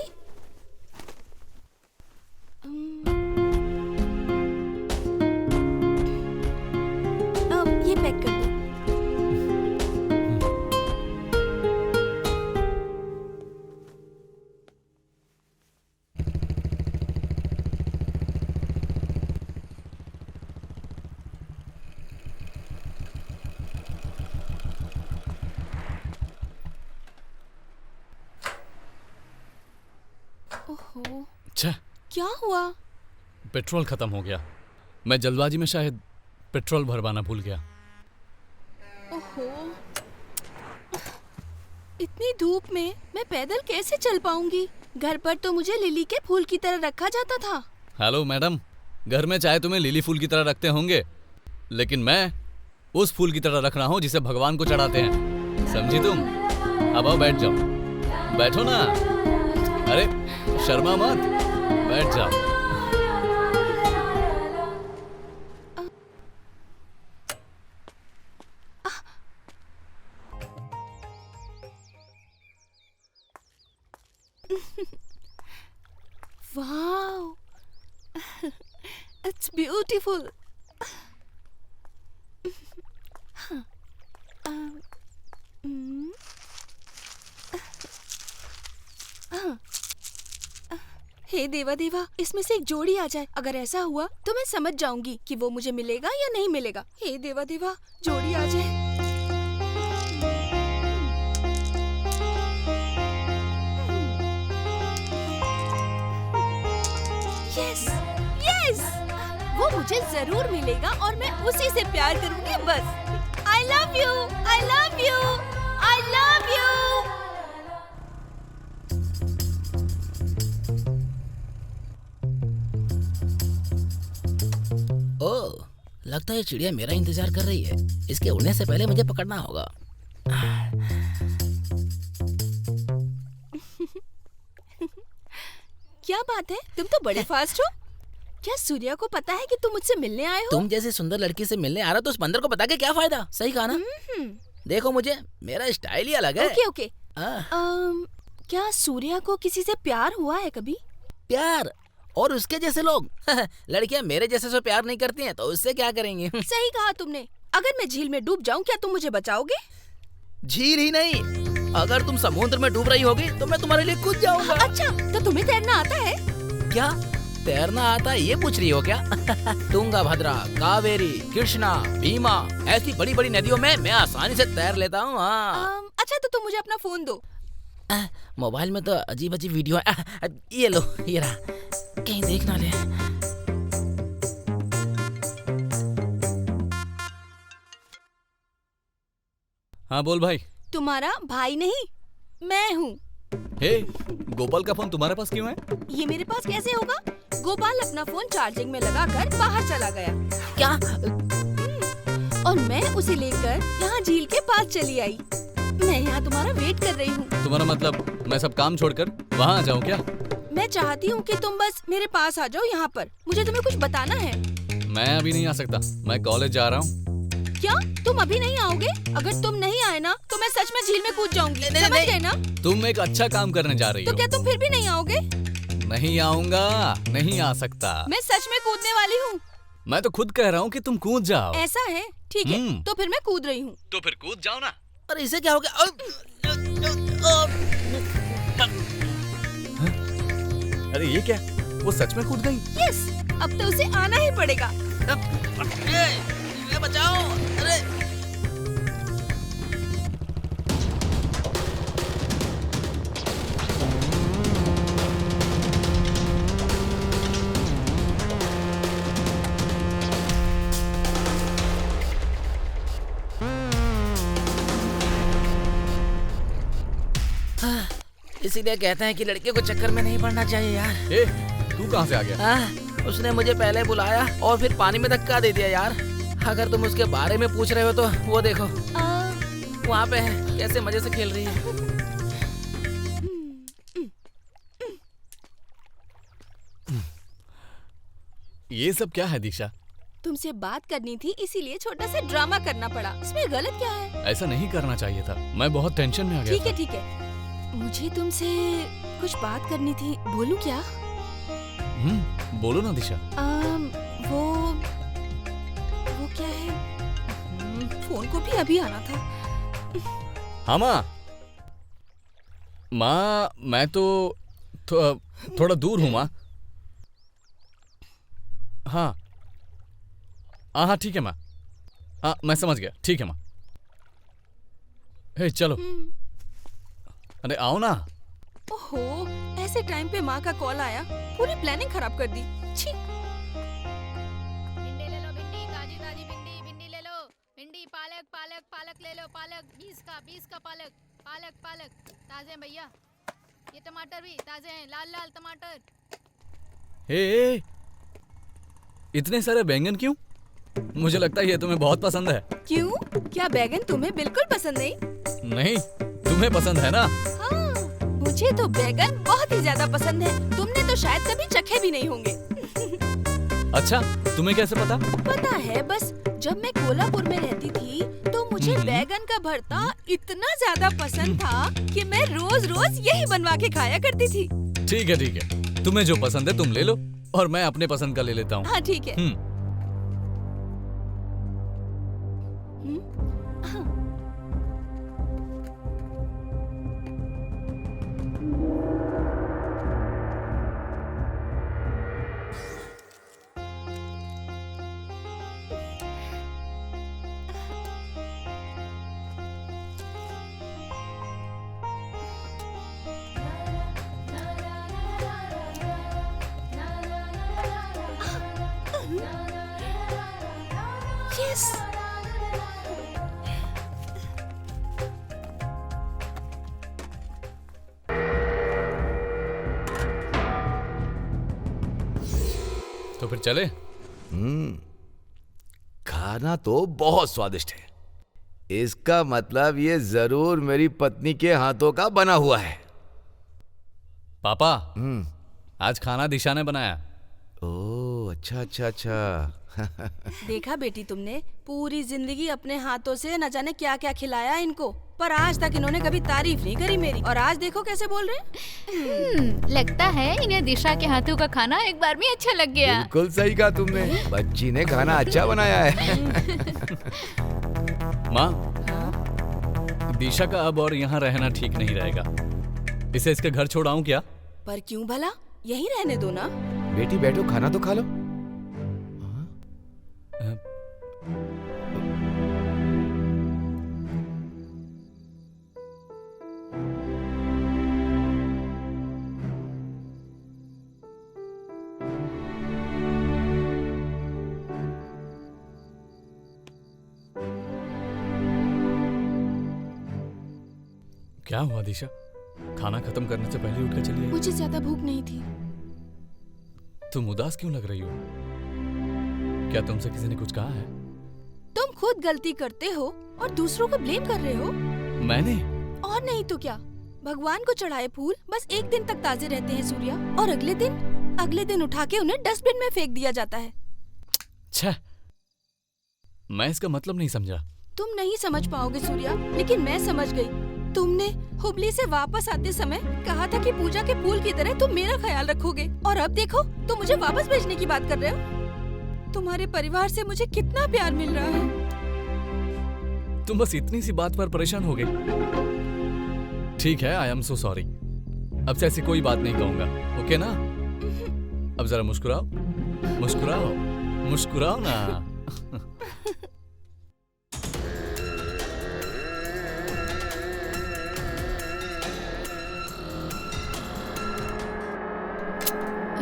ये पैक कर दो। ओहो, क्या हुआ? पेट्रोल खत्म हो गया। मैं जल्दबाजी में शायद पेट्रोल भरवाना भूल गया। ओहो, इतनी धूप में मैं पैदल कैसे चल पाऊंगी? घर पर तो मुझे लिली के फूल की तरह रखा जाता था। हेलो मैडम, घर में चाहे तुम्हें लिली फूल की तरह रखते होंगे, लेकिन मैं उस फूल की तरह रख रहा हूँ जिसे भगवान को चढ़ाते हैं। समझी तुम? अब आओ, बैठ जाओ। बैठो ना। अरे शर्मा मत, बैठ जाओ। Wow, it's beautiful. हे देवा देवा, इसमें से एक जोड़ी आ जाए। अगर ऐसा हुआ तो मैं समझ जाऊंगी कि वो मुझे मिलेगा या नहीं मिलेगा। हे देवा देवा, जोड़ी आ जाए। यस, यस, वो मुझे जरूर मिलेगा और मैं उसी से प्यार करूंगी बस। I love you, I love you, I love you. ओह, लगता है चिड़िया मेरा इंतजार कर रही है। इसके उड़ने से पहले मुझे पकड़ना होगा। क्या बात है, तुम तो बड़े फास्ट हो। क्या सूर्या को पता है कि तुम मुझसे मिलने आए हो? तुम जैसी सुंदर लड़की से मिलने आ रहा तो उस बंदर को बता के क्या फायदा? सही कहा ना? देखो मुझे, मेरा स्टाइल ही अलग है। Okay okay. क्या सूर्या को किसी से प्यार हुआ है कभी? प्यार? और उसके जैसे लोग लड़कियां मेरे जैसे से प्यार नहीं करती हैं तो उससे क्या करेंगी? सही कहा तुमने। अगर मैं झील में डूब जाऊं, क्या तुम मुझे बचाओगे? झील ही नहीं, अगर तुम समुद्र में डूब रही होगी तो मैं तुम्हारे लिए कूद जाऊंगा। अच्छा, तो तुम्हें तैरना आता है? क्या तैरना आता है ये पूछ रही हो क्या? तुंगा भद्रा, कावेरी, कृष्णा, भीमा, ऐसी बड़ी बड़ी नदियों में मैं आसानी से तैर लेता हूँ। अच्छा, तो तुम मुझे अपना फोन दो। मोबाइल में तो अजीब अजीब वीडियो है। ये लो, ये रहा, कहीं देख ना ले। हाँ बोल भाई। तुम्हारा भाई नहीं, मैं हूँ। हे, गोपाल का फोन तुम्हारे पास क्यों है? ये मेरे पास कैसे होगा? गोपाल अपना फोन चार्जिंग में लगाकर बाहर चला गया। क्या? और मैं उसे लेकर यहाँ झील के पास चली आई। मैं यहाँ तुम्हारा वेट कर रही हूँ। तुम्हारा मतलब मैं सब काम छोड़कर वहाँ आ जाऊँ क्या? मैं चाहती हूँ कि तुम बस मेरे पास आ जाओ यहाँ पर। मुझे तुम्हें कुछ बताना है। मैं अभी नहीं आ सकता, मैं कॉलेज जा रहा हूँ। क्या तुम अभी नहीं आओगे? अगर तुम नहीं आए ना तो मैं सच में झील में कूद जाऊंगी। समझ गए ना? तुम एक अच्छा काम करने जा रही हो। तो क्या तुम फिर भी नहीं आओगे? नहीं आऊंगा, नहीं आ सकता। मैं सच में कूदने वाली हूँ। मैं तो खुद कह रहा हूँ कि तुम कूद जाओ। ऐसा है? ठीक है, तो फिर मैं कूद रही हूँ। तो फिर कूद जाओ ना। अरे इसे क्या हो गया? अरे ये क्या? वो सच में कूद गई? यस, अब तो उसे आना ही पड़ेगा। बचाओ! अरे इसीलिए कहते हैं कि लड़के को चक्कर में नहीं पड़ना चाहिए यार। ए, तू कहाँ से आ गया? उसने मुझे पहले बुलाया और फिर पानी में धक्का दे दिया यार। अगर तुम उसके बारे में पूछ रहे हो तो वो देखो वहाँ पे है, कैसे मजे से खेल रही है। ये सब क्या है दीक्षा? तुमसे बात करनी थी इसीलिए छोटा सा ड्रामा करना पड़ा। इसमें गलत क्या है? ऐसा नहीं करना चाहिए था, मैं बहुत टेंशन में आ गया। ठीक है, मुझे तुमसे कुछ बात करनी थी, बोलूं क्या? बोलो ना दिशा। वो क्या है? फोन को भी अभी आना था। हाँ माँ, मैं तो थोड़ा दूर हूँ माँ। हाँ ठीक है माँ। हाँ मैं समझ गया, ठीक है माँ। हे चलो, अरे आओ ना। ओहो, ऐसे टाइम पे माँ का कॉल आया, पूरी प्लानिंग खराब कर दी। छी। भिंडी ले लो, भिंडी ताजी ताजी भिंडी, भिंडी ले लो, भिंडी पालक पालक पालक ले लो, पालक 20 का पालक, पालक पालक ताजे हैं भैया। ये टमाटर भी ताजे हैं, लाल लाल टमाटर। हे, इतने सारे बैंगन क्यों? मुझे लगता है ये तुम्हें बहुत पसंद है। क्यों? क्या बैगन तुम्हें बिल्कुल पसंद नहीं? नहीं, तुम्हें पसंद है ना? हाँ, मुझे तो बैगन बहुत ही ज्यादा पसंद है। तुमने तो शायद कभी चखे भी नहीं होंगे। अच्छा, तुम्हें कैसे पता? पता है, बस जब मैं कोल्हापुर में रहती थी तो मुझे बैगन का भरता इतना ज्यादा पसंद था कि मैं रोज रोज यही बनवा के खाया करती थी। ठीक है, तुम्हें जो पसंद है तुम ले लो और मैं अपने पसंद का ले लेता हूँ। हाँ ठीक है। Yes. तो फिर चले? खाना तो बहुत स्वादिष्ट है। इसका मतलब ये जरूर मेरी पत्नी के हाथों का बना हुआ है। पापा, आज खाना दिशा ने बनाया। ओह, अच्छा। देखा बेटी, तुमने पूरी जिंदगी अपने हाथों से न जाने क्या क्या खिलाया इनको, पर आज तक इन्होंने कभी तारीफ नहीं करी मेरी, और आज देखो कैसे बोल रहे हैं। लगता है इन्हें दिशा के हाथों का खाना एक बार में अच्छा लग गया। बिल्कुल सही कहा तुमने, बच्ची ने खाना अच्छा बनाया है। माँ, दिशा का अब और यहाँ रहना ठीक नहीं रहेगा। इसे इसके घर छोड़ाऊं क्या? पर क्यों भला, यहीं रहने दो ना। बेटी बैठो, खाना तो खा लो। क्या हुआ दिशा? खाना खत्म करने से पहले उठ कर चली आई। मुझे ज्यादा भूख नहीं थी। तुम उदास क्यों लग रही हो? क्या तुमसे किसी ने कुछ कहा है? तुम खुद गलती करते हो और दूसरों को ब्लेम कर रहे हो। मैंने? और नहीं तो क्या, भगवान को चढ़ाए फूल बस एक दिन तक ताजे रहते हैं सूर्या, और अगले दिन उठा के उन्हें डस्टबिन में फेंक दिया जाता है। छह, मैं इसका मतलब नहीं समझा। तुम नहीं समझ पाओगे सूर्या, लेकिन मैं समझ गई। तुमने हुबली से वापस आते समय कहा था कि पूजा के फूल की तरह तुम मेरा ख्याल रखोगे, और अब देखो तुम मुझे वापस भेजने की बात कर रहे हो। तुम्हारे परिवार से मुझे कितना प्यार मिल रहा है। तुम बस इतनी सी बात पर परेशान हो गई। ठीक है, आई एम सो सॉरी। अब से ऐसी कोई बात नहीं कहूंगा, ओके ना? अब जरा मुस्कुराओ, मुस्कुराओ, मुस्कुराओ ना।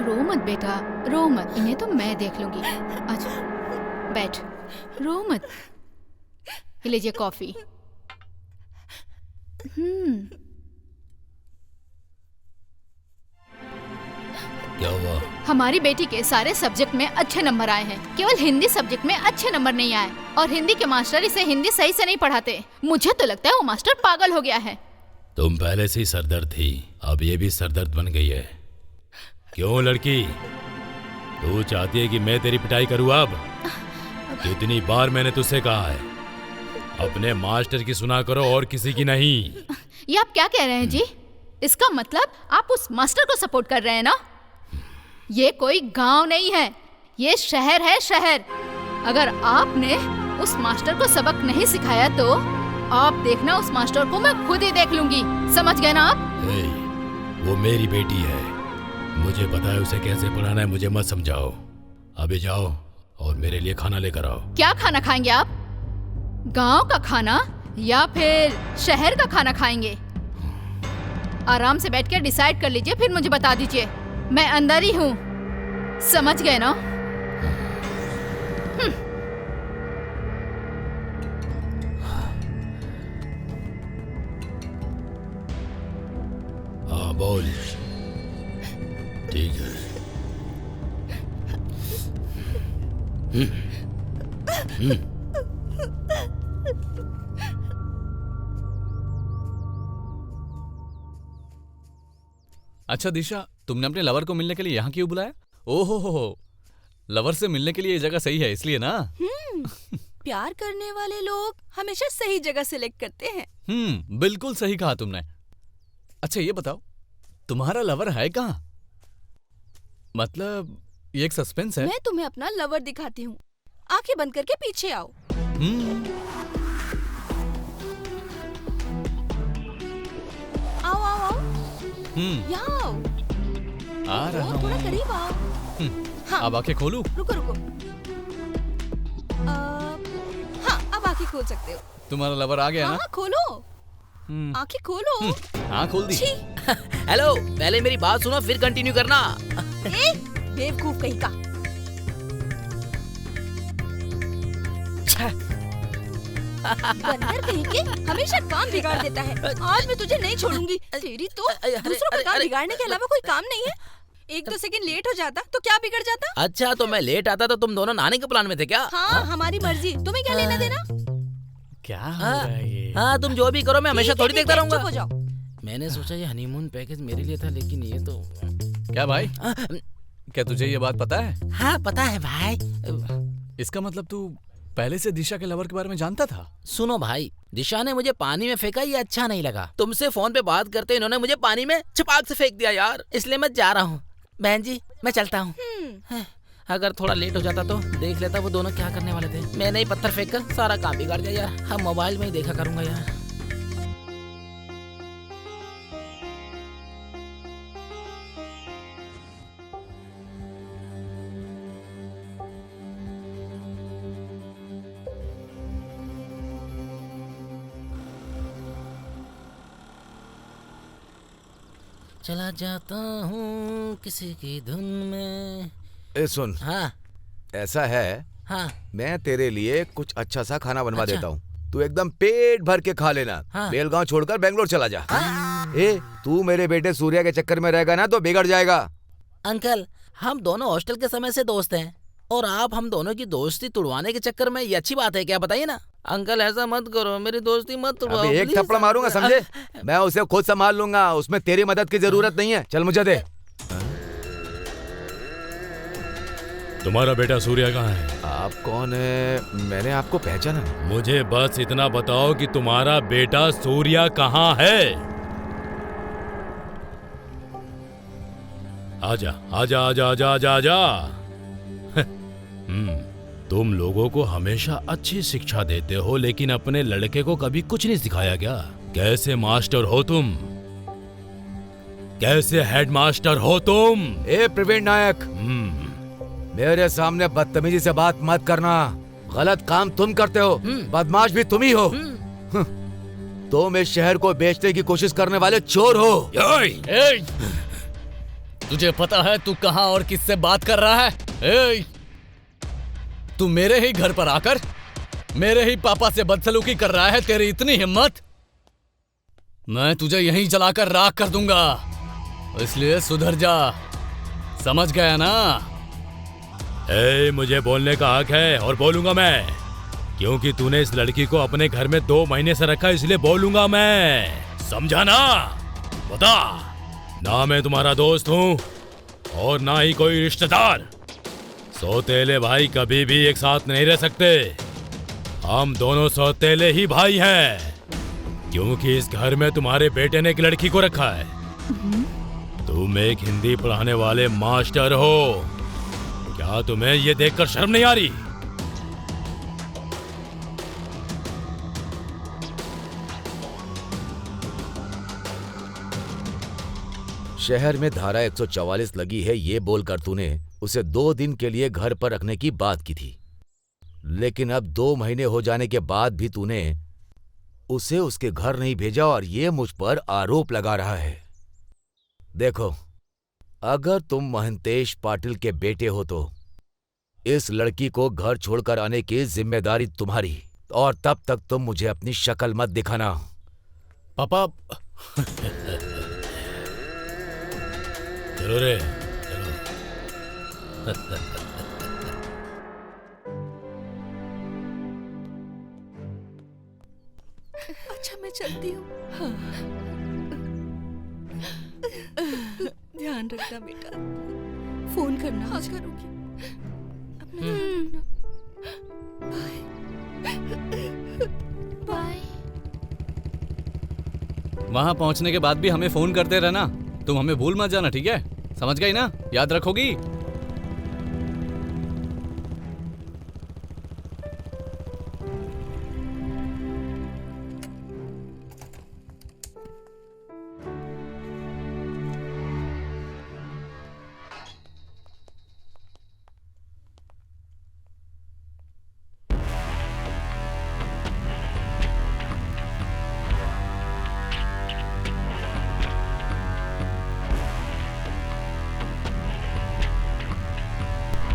रो मत बेटा, रो मत, इन्हें तो मैं देख लूंगी। अच्छा बैठ, रो मत। लीजिए कॉफी। क्या हुआ? हमारी बेटी के सारे सब्जेक्ट में अच्छे नंबर आए हैं, केवल हिंदी सब्जेक्ट में अच्छे नंबर नहीं आए। और हिंदी के मास्टर इसे हिंदी सही से नहीं पढ़ाते। मुझे तो लगता है वो मास्टर पागल हो गया है। तुम पहले से ही सरदर्द थी, अब ये भी सरदर्द बन गई है। क्यों लड़की, तू चाहती है कि मैं तेरी पिटाई करूँ? अब कितनी बार मैंने तुझसे कहा है, अपने मास्टर की सुना करो और किसी की नहीं। ये आप क्या कह रहे हैं जी? इसका मतलब आप उस मास्टर को सपोर्ट कर रहे हैं ना? ये कोई गांव नहीं है, ये शहर है, शहर। अगर आपने उस मास्टर को सबक नहीं सिखाया तो आप देखना, उस मास्टर को मैं खुद ही देख लूंगी। समझ गए ना आप? वो मेरी बेटी है, मुझे पता है उसे कैसे पढ़ाना है। मुझे मत समझाओ। अभी जाओ और मेरे लिए खाना लेकर आओ। क्या खाना खाएंगे आप? गांव का खाना या फिर शहर का खाना खाएंगे? आराम से बैठ कर डिसाइड कर लीजिए, फिर मुझे बता दीजिए। मैं अंदर ही हूँ, समझ गए ना? हाँ बोल। ठीक है। अच्छा दिशा, तुमने अपने लवर को मिलने के लिए यहाँ क्यों बुलाया? ओहो हो, लवर से मिलने के लिए ये जगह सही है इसलिए ना? प्यार करने वाले लोग हमेशा सही जगह सिलेक्ट करते हैं। बिल्कुल सही कहा तुमने। अच्छा ये बताओ, तुम्हारा लवर है कहाँ? मतलब ये एक सस्पेंस है। मैं तुम्हें अपना लवर दिखाती हूँ, आंखें बंद करके पीछे आओ। आओ आओ आओ, यहाँ आओ। आ रहा हूँ। थोड़ा करीब आओ। हाँ। अब आंखें खोलूं? रुको रुको। हाँ, अब आंखें खोल सकते हो। तुम्हारा लवर आ गया ना? हाँ, खोलो। आंखें खोलो। हाँ खोल दी। हेलो, पहले मेरी बात सुनो फिर कंटिन्यू करना। बेवकूफ कहीं का। बंदर कहीं के, हमेशा काम बिगाड़ देता है। आज मैं तुझे नहीं छोड़ूंगी। तेरी तो दूसरों का काम बिगाड़ने के अलावा कोई काम नहीं है। एक दो सेकंड लेट हो जाता तो क्या बिगड़ जाता? अच्छा तो मैं लेट आता तो तुम दोनों नहाने के प्लान में थे क्या? हाँ, हमारी मर्जी, तुम्हें क्या लेना देना? क्या हो रहा है ये? हाँ तुम जो भी करो, मैं हमेशा थोड़ी देखता रहूंगा। चुप हो जाओ। मैंने सोचा ये हनीमून पैकेज मेरे लिए था, लेकिन ये तो क्या भाई, क्या तुझे ये बात पता है? हाँ पता है भाई। इसका मतलब तू पहले से दिशा के लवर के बारे में जानता था? सुनो भाई, दिशा ने मुझे पानी में फेंका, ये अच्छा नहीं लगा। तुमसे फोन पे बात करते इन्होंने मुझे पानी में छपाक से फेंक दिया यार, इसलिए मैं जा रहा हूँ। बहन जी मैं चलता हूँ। अगर थोड़ा लेट हो जाता तो देख लेता वो दोनों क्या करने वाले थे। मैंने ही पत्थर फेंक कर सारा काम बिगाड़ दिया यार। हम मोबाइल में ही देखा करूंगा यार। चला जाता हूँ किसी की धुन में। ए सुन। हाँ ऐसा है, हाँ मैं तेरे लिए कुछ अच्छा सा खाना बनवा देता हूँ, तू एकदम पेट भर के खा लेना। हाँ। बेलगांव छोड़कर बेंगलोर चला जा। ए तू मेरे बेटे सूर्या के चक्कर में रहेगा ना तो बिगड़ जाएगा। अंकल हम दोनों हॉस्टल के समय से दोस्त हैं और आप हम दोनों की दोस्ती तुड़वाने के चक्कर में ये अच्छी बात है क्या? बताइए ना अंकल, ऐसा मत करो, मेरी दोस्ती मत तुड़वाओ। अबे एक थप्पड़ मारूंगा समझे? मैं उसे खुद संभाल लूंगा, उसमें तेरी मदद की जरूरत नहीं है। चल मुझे दे। तुम्हारा बेटा सूर्या कहाँ है? आप कौन है? मैंने आपको पहचाना नहीं। मुझे बस इतना बताओ कि तुम्हारा बेटा सूर्या कहाँ है? आजा आजा आजा आजा आजा आजा। तुम लोगों को हमेशा अच्छी शिक्षा देते हो, लेकिन अपने लड़के को कभी कुछ नहीं सिखाया क्या? कैसे मास्टर हो तुम? कैसे हेडमास्टर हो तुम? ए प्रवीण नायक, मेरे सामने बदतमीजी से बात मत करना। गलत काम तुम करते हो, बदमाश भी तुम ही हो। तुम इस शहर को बेचने की कोशिश करने वाले चोर हो। तुझे पता है तू कहां और किससे बात कर रहा है? तू मेरे ही घर पर आकर मेरे ही पापा से बदसलूकी कर रहा है। तेरी इतनी हिम्मत, मैं तुझे यहीं जलाकर राख कर दूंगा, इसलिए सुधर जा, समझ गया ना? मुझे बोलने का हक है और बोलूंगा मैं, क्योंकि तूने इस लड़की को अपने घर में 2 महीने से रखा, इसलिए बोलूंगा मैं। समझा ना? बता, ना मैं तुम्हारा दोस्त हूँ और ना ही कोई रिश्तेदार। सौतेले भाई कभी भी एक साथ नहीं रह सकते। हम दोनों सौतेले ही भाई हैं, क्योंकि इस घर में तुम्हारे बेटे ने एक लड़की को रखा है। तुम एक हिंदी पढ़ाने वाले मास्टर हो, क्या तुम्हें ये देखकर शर्म नहीं आ रही? शहर में धारा 144 लगी है, ये बोलकर तूने उसे 2 दिन के लिए घर पर रखने की बात की थी, लेकिन अब 2 महीने हो जाने के बाद भी तूने उसे उसके घर नहीं भेजा और ये मुझ पर आरोप लगा रहा है। देखो, अगर तुम महंतेश पाटिल के बेटे हो तो इस लड़की को घर छोड़कर आने की जिम्मेदारी तुम्हारी, और तब तक तुम मुझे अपनी शक्ल मत दिखाना। पापा चलो रे, चलो। अच्छा मैं चलती हूँ। हाँ। ध्यान रखना बेटा, फोन करना। हाँ करूँगी। अपना ध्यान रखना। बाय। वहां पहुंचने के बाद भी हमें फोन करते रहना। तुम हमें भूल मत जाना, ठीक है? समझ गई ना? याद रखोगी?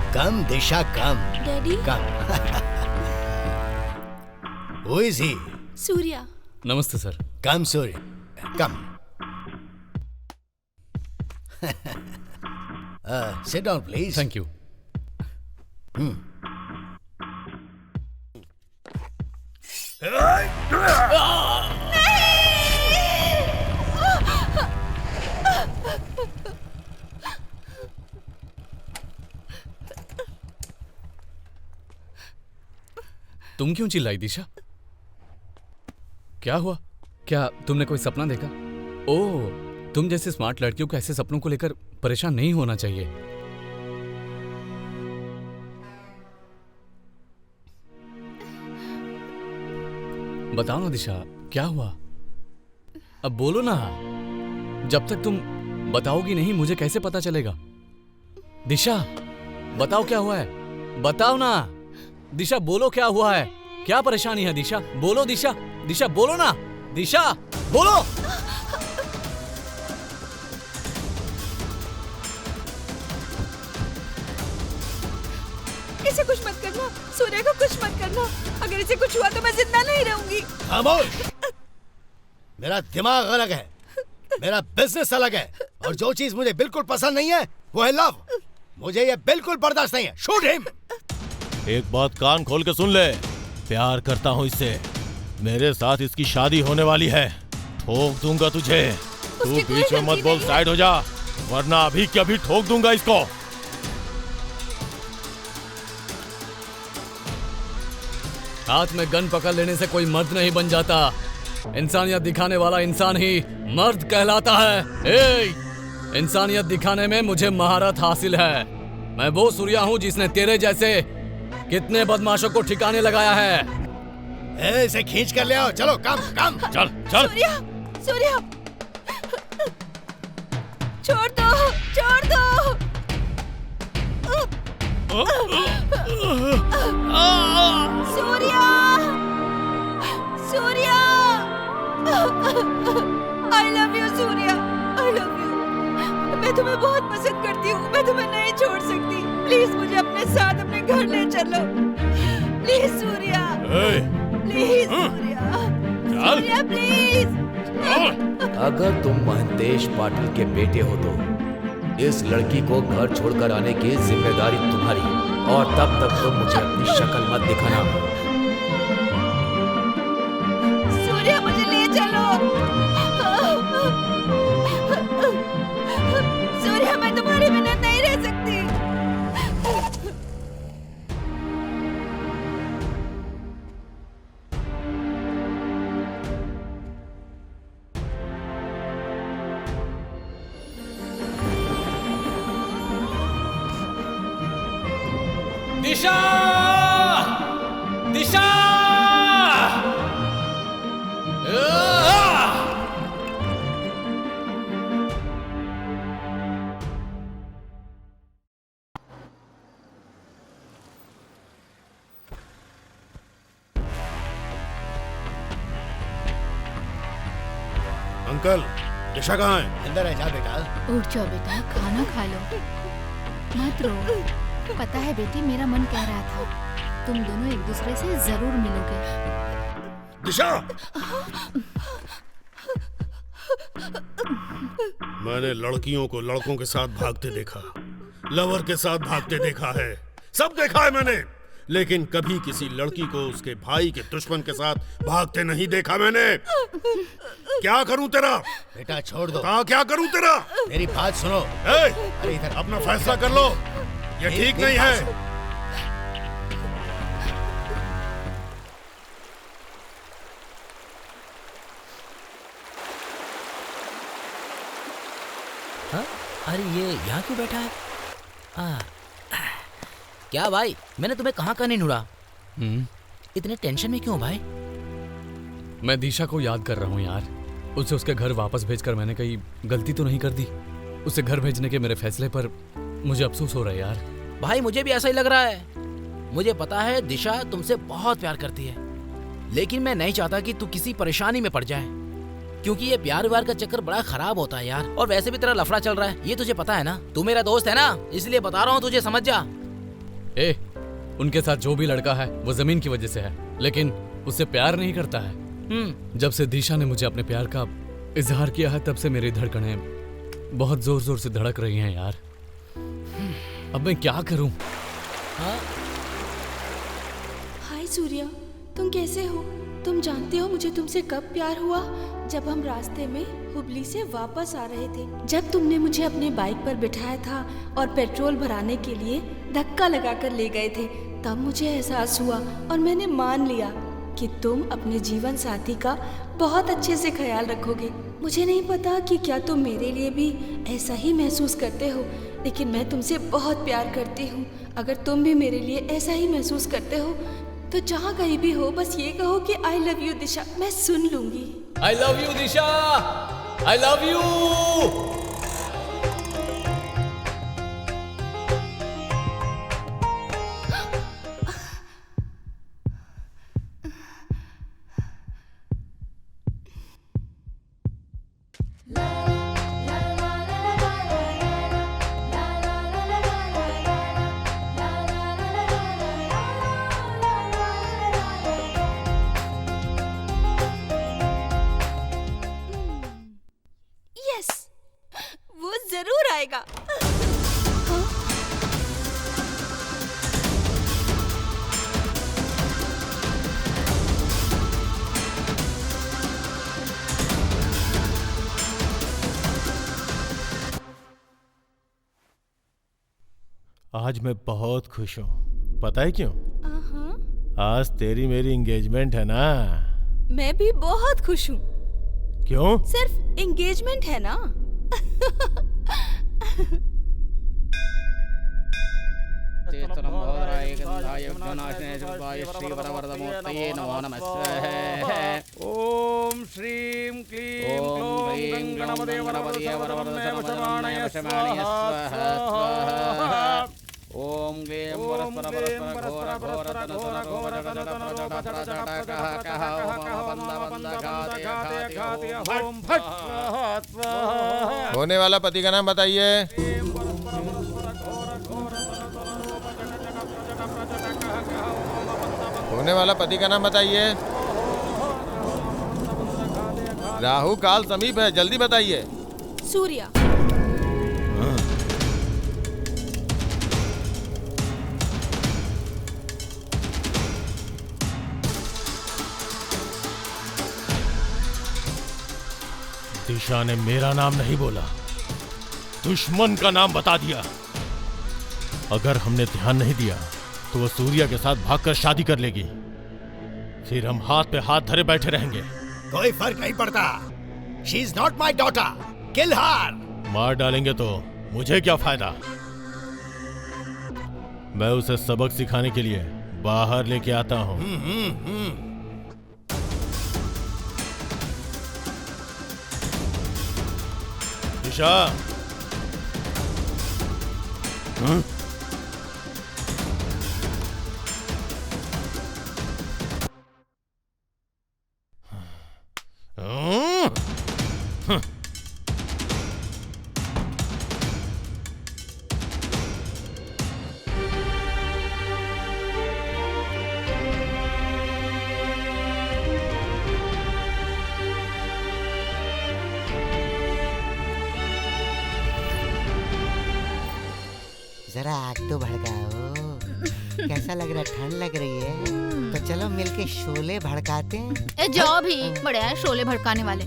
Come Disha, come. Daddy. Come. Who is he? Surya. नमस्ते sir. Come Surya, come. Sit down, please. Thank you. तुम क्यों चिल्लाई दिशा? क्या हुआ? क्या तुमने कोई सपना देखा? ओह, तुम जैसे स्मार्ट लड़कियों को ऐसे सपनों को लेकर परेशान नहीं होना चाहिए। बताओ ना दिशा, क्या हुआ? अब बोलो ना। जब तक तुम बताओगी नहीं, मुझे कैसे पता चलेगा? दिशा, बताओ क्या हुआ है? बताओ ना दिशा, बोलो क्या हुआ है? क्या परेशानी है दिशा? बोलो दिशा, दिशा बोलो ना, दिशा बोलो। इसे कुछ मत करना, सूर्य को कुछ मत करना। अगर इसे कुछ हुआ तो मैं जिंदा नहीं रहूंगी। खामोश। मेरा दिमाग अलग है, मेरा बिजनेस अलग है, और जो चीज मुझे बिल्कुल पसंद नहीं है वो है लव। मुझे ये बिल्कुल बर्दाश्त नहीं है। Shoot him. एक बात कान खोल के सुन ले, प्यार करता हूँ इससे। मेरे साथ इसकी शादी होने वाली है। ठोक दूंगा तुझे। तू बीच में मत बोल, साइड हो जा, वरना अभी के अभी ठोक दूंगा इसको। हाथ में गन पकड़ लेने से कोई मर्द नहीं बन जाता। इंसानियत दिखाने वाला इंसान ही मर्द कहलाता है। इंसानियत दिखाने में मुझे महारत हासिल है। मैं वो सूर्या हूँ जिसने तेरे जैसे कितने बदमाशों को ठिकाने लगाया है। इसे खींच कर ले आओ। चलो, काम काम। चल चल। सूर्या, सूर्या, छोड़ दो, छोड़ दो। Surya, Surya, I love you Surya, I love you। मैं तुम्हें बहुत पसंद करती हूँ, मैं तुम्हें नहीं छोड़ सकती। प्लीज मुझे अपने साथ अपने घर ले चलो, please Surya, please Surya, Surya please. अगर तुम महंतेश पाटिल के बेटे हो तो इस लड़की को घर छोड़कर आने की जिम्मेदारी तुम्हारी, और तब तक तुम मुझे अपनी शक्ल मत दिखाना। सूर्या, मुझे ले चलो। सूर्या, मैं तुम्हारे बिना नहीं रह सकती। दिशा! दिशा! अंकल, दिशा कहाँ है? अंदर है, जा बेटा। उठ जाओ बेटा, खाना खा लो। मत रो। पता है बेटी, मेरा मन कह रहा था तुम दोनों एक दूसरे से जरूर मिलोगे। दिशा! मैंने लड़कियों को लड़कों के साथ भागते देखा, लवर के साथ भागते देखा है, सब देखा है मैंने, लेकिन कभी किसी लड़की को उसके भाई के दुश्मन के साथ भागते नहीं देखा मैंने। क्या करूं तेरा? बेटा छोड़ दो। हाँ, क्या करूं तेरा? मेरी बात सुनो। अरे इधर अपना फैसला कर लो, ये ठीक नहीं है। हाँ? अरे ये यहाँ क्यों बैठा है? क्या भाई, मैंने तुम्हें कहाँ का नहीं ढूंढा? इतने टेंशन में क्यों भाई? मैं दिशा को याद कर रहा हूँ यार। उसे उसके घर वापस भेजकर मैंने कहीं गलती तो नहीं कर दी? उसे घर भेजने के मेरे फैसले पर मुझे अफसोस हो रहा है यार। भाई मुझे भी ऐसा ही लग रहा है। मुझे पता है दिशा तुमसे बहुत प्यार करती है, लेकिन मैं नहीं चाहता कि तू किसी परेशानी में पड़ जाए, क्योंकि ये प्यार व्यार का चक्कर बड़ा खराब होता है यार। और वैसे भी तेरा लफड़ा चल रहा है, ये तुझे पता है ना। तू मेरा दोस्त है ना, इसलिए बता रहा हूँ तुझे, समझ जा। उनके साथ जो भी लड़का है वो जमीन की वजह से है, लेकिन उससे प्यार नहीं करता है। जब से दिशा ने मुझे अपने प्यार का इजहार किया है, तब से मेरी धड़कनें बहुत जोर जोर से धड़क रही हैं यार। अब मैं क्या करूं? हाय सूर्या, तुम कैसे हो? तुम जानते हो मुझे तुमसे कब प्यार हुआ? जब हम रास्ते में हुबली से वापस आ रहे थे, जब तुमने मुझे अपने बाइक पर बिठाया था और पेट्रोल भराने के लिए धक्का लगाकर ले गए थे, तब मुझे एहसास हुआ और मैंने मान लिया कि तुम अपने जीवन साथी का बहुत अच्छे से ख्याल रखोगे। मुझे नहीं पता कि क्या तुम मेरे लिए भी ऐसा ही महसूस करते हो, लेकिन मैं तुमसे बहुत प्यार करती हूँ। अगर तुम भी मेरे लिए ऐसा ही महसूस करते हो तो जहाँ कहीं भी हो बस ये कहो कि आई लव यू दिशा, मैं सुन लूंगी। आई love you Disha, I love you. वो जरूर आएगा। आज मैं बहुत खुश हूँ, पता है क्यों? आज तेरी मेरी एंगेजमेंट है ना। मैं भी बहुत खुश हूँ। क्यों? सिर्फ एंगेजमेंट है ना। ओम श्रीं क्लीं क्लौं गणपतये वरवरदये वरवरदये वरवरदये स्वाहा। ओम ग्लीं परस्पर परस्पर घोर घोर घोर घोर ओम फट स्वाहा। होने वाला पति का नाम बताइए। होने वाला पति का नाम बताइए। राहु काल समीप है, जल्दी बताइए। सूर्या। दिशा ने मेरा नाम नहीं बोला, दुश्मन का नाम बता दिया। अगर हमने ध्यान नहीं दिया तो वो सूर्या के साथ भागकर शादी कर लेगी, फिर हम हाथ पे हाथ धरे बैठे रहेंगे। कोई फर्क नहीं पड़ता। She is not my daughter, kill her. मार डालेंगे तो मुझे क्या फायदा? मैं उसे सबक सिखाने के लिए बाहर लेके आता हूँ। दिशा, जरा आग तो भड़काओ। कैसा लग रहा है? ठंड लग रही है तो चलो मिलके शोले भड़काते हैं। ए जाओ भी, बड़े हैं शोले भड़काने वाले।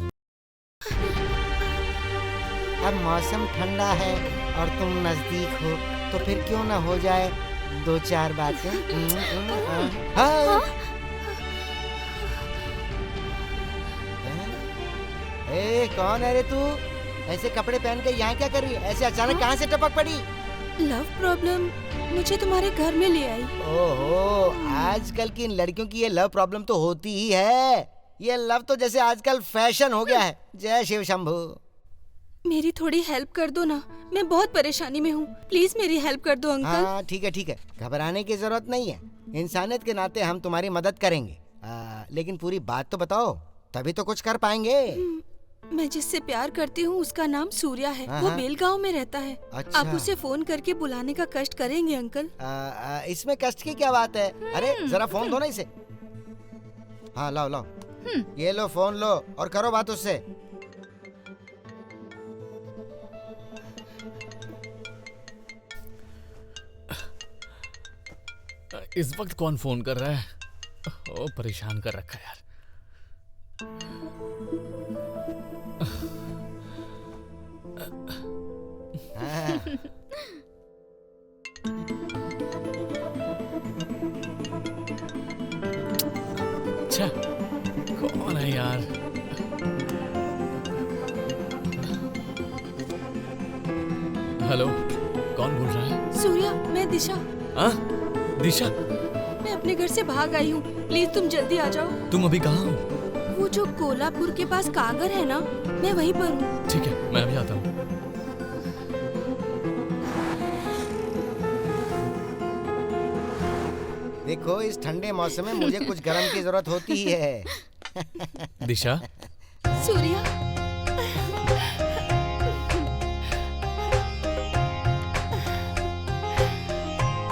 अब मौसम ठंडा है और तुम नजदीक हो तो फिर क्यों ना हो जाए दो चार बातें। हाँ। ए कौन है रे तू? ऐसे कपड़े पहन के यहाँ क्या कर रही है? ऐसे अचानक कहाँ से टपक पड़ी? लव प्रॉब्लम मुझे तुम्हारे घर में ले आई। ओहो, आजकल की इन लड़कियों की ये लव प्रॉब्लम तो होती ही है। ये लव तो जैसे आजकल फैशन हो गया है। जय शिव शंभू। मेरी थोड़ी हेल्प कर दो ना, मैं बहुत परेशानी में हूँ। प्लीज मेरी हेल्प कर दो अंकल। हाँ ठीक है ठीक है, घबराने की जरूरत नहीं है। इंसानियत के नाते हम तुम्हारी मदद करेंगे। लेकिन पूरी बात तो बताओ, तभी तो कुछ कर पाएंगे। मैं जिससे प्यार करती हूँ उसका नाम सूर्या है। वो बेलगांव में रहता है। अच्छा। आप उसे फोन करके बुलाने का कष्ट करेंगे अंकल? इसमें कष्ट की क्या बात है? अरे जरा फोन दो ना इसे। हाँ लाओ लाओ, ये लो फोन लो और करो बात उससे। इस वक्त कौन फोन कर रहा है? ओ, परेशान कर रखा है यार। अच्छा, कौन है यार? हेलो, कौन बोल रहा है? सूर्या, मैं दिशा। हाँ? दिशा? मैं अपने घर से भाग आई हूँ, प्लीज तुम जल्दी आ जाओ। तुम अभी कहाँ हो? वो जो कोल्हापुर के पास कागर है ना, मैं वहीं पर हूँ। ठीक है, मैं अभी आता हूँ। देखो इस ठंडे मौसम में मुझे कुछ गर्म की जरूरत होती ही है। Disha? Surya,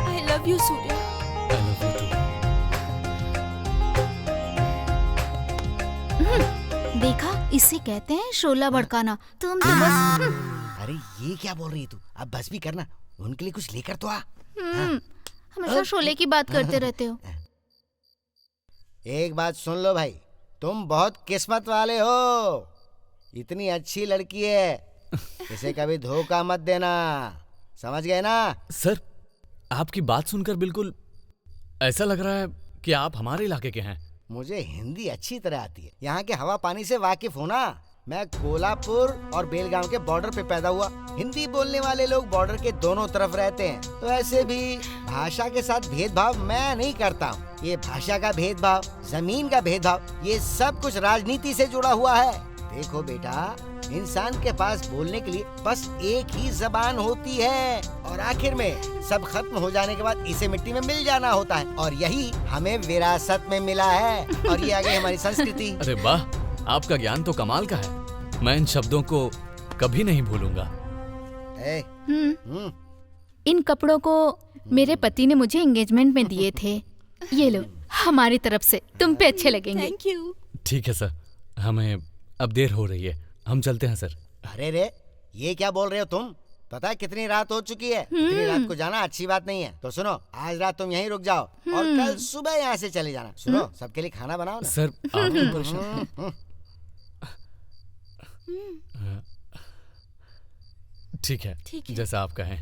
I love you Surya. I love you too. देखा, इसे कहते हैं शोला भड़काना। तुम तो बस। अरे ये क्या बोल रही है तू? अब बस भी करना, उनके लिए कुछ लेकर तो आ। हमेशा शोले की बात करते रहते हो। एक बात सुन लो भाई, तुम बहुत किस्मत वाले हो। इतनी अच्छी लड़की है, इसे कभी धोखा मत देना, समझ गए ना? सर, आपकी बात सुनकर बिल्कुल ऐसा लग रहा है कि आप हमारे इलाके के हैं। मुझे हिंदी अच्छी तरह आती है, यहाँ के हवा पानी से वाकिफ हूँ ना। मैं कोल्हापुर और बेलगांव के बॉर्डर पे पैदा हुआ। हिंदी बोलने वाले लोग बॉर्डर के दोनों तरफ रहते हैं, तो ऐसे भी भाषा के साथ भेदभाव मैं नहीं करता हूँ। ये भाषा का भेदभाव, जमीन का भेदभाव, ये सब कुछ राजनीति से जुड़ा हुआ है। देखो बेटा, इंसान के पास बोलने के लिए बस एक ही जबान होती है और आखिर में सब खत्म हो जाने के बाद इसे मिट्टी में मिल जाना होता है, और यही हमें विरासत में मिला है, और ये आ गई हमारी संस्कृति। अरे वाह, आपका ज्ञान तो कमाल का है। मैं इन शब्दों को कभी नहीं भूलूंगा। इन कपड़ों को मेरे पति ने मुझे एंगेजमेंट में दिए थे। ये लो, हमारी तरफ से, तुम पे अच्छे लगेंगे। Thank you. ठीक है सर, हमें अब देर हो रही है, हम चलते हैं सर। अरे रे, ये क्या बोल रहे हो तुम? पता है कितनी रात हो चुकी है? इतनी रात को जाना अच्छी बात नहीं है। तो सुनो, आज रात तुम यहीं रुक जाओ और कल सुबह यहाँ से चले जाना। सुनो, सबके लिए खाना बनाओ ना। सर, आप ठीक है, जैसा आप कहें।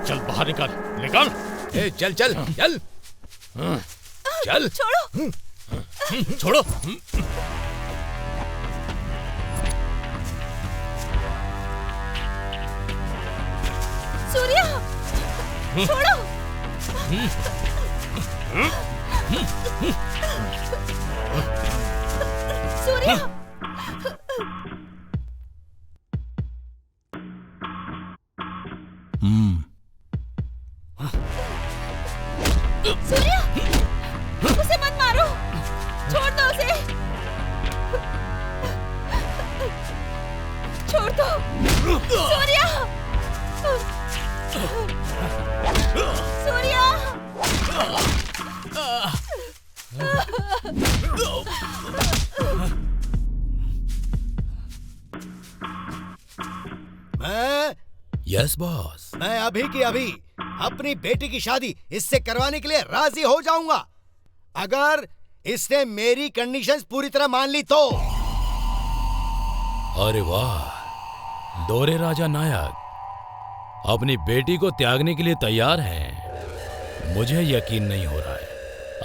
चल बाहर निकल, निकल। ए, चल चल चल चल। छोड़ो। छोड़ो। सूर्या, छोड़ो। सूर्या। सूर्या, उसे मत मारो, छोड़ दो उसे, छोड़ दो। सूर्या, सूर्या। Yes boss. मैं अभी की अभी अपनी बेटी की शादी इससे करवाने के लिए राजी हो जाऊंगा, अगर इसने मेरी कंडीशंस पूरी तरह मान ली तो। अरे वाह, दोरे राजा नायक अपनी बेटी को त्यागने के लिए तैयार हैं। मुझे यकीन नहीं हो रहा है।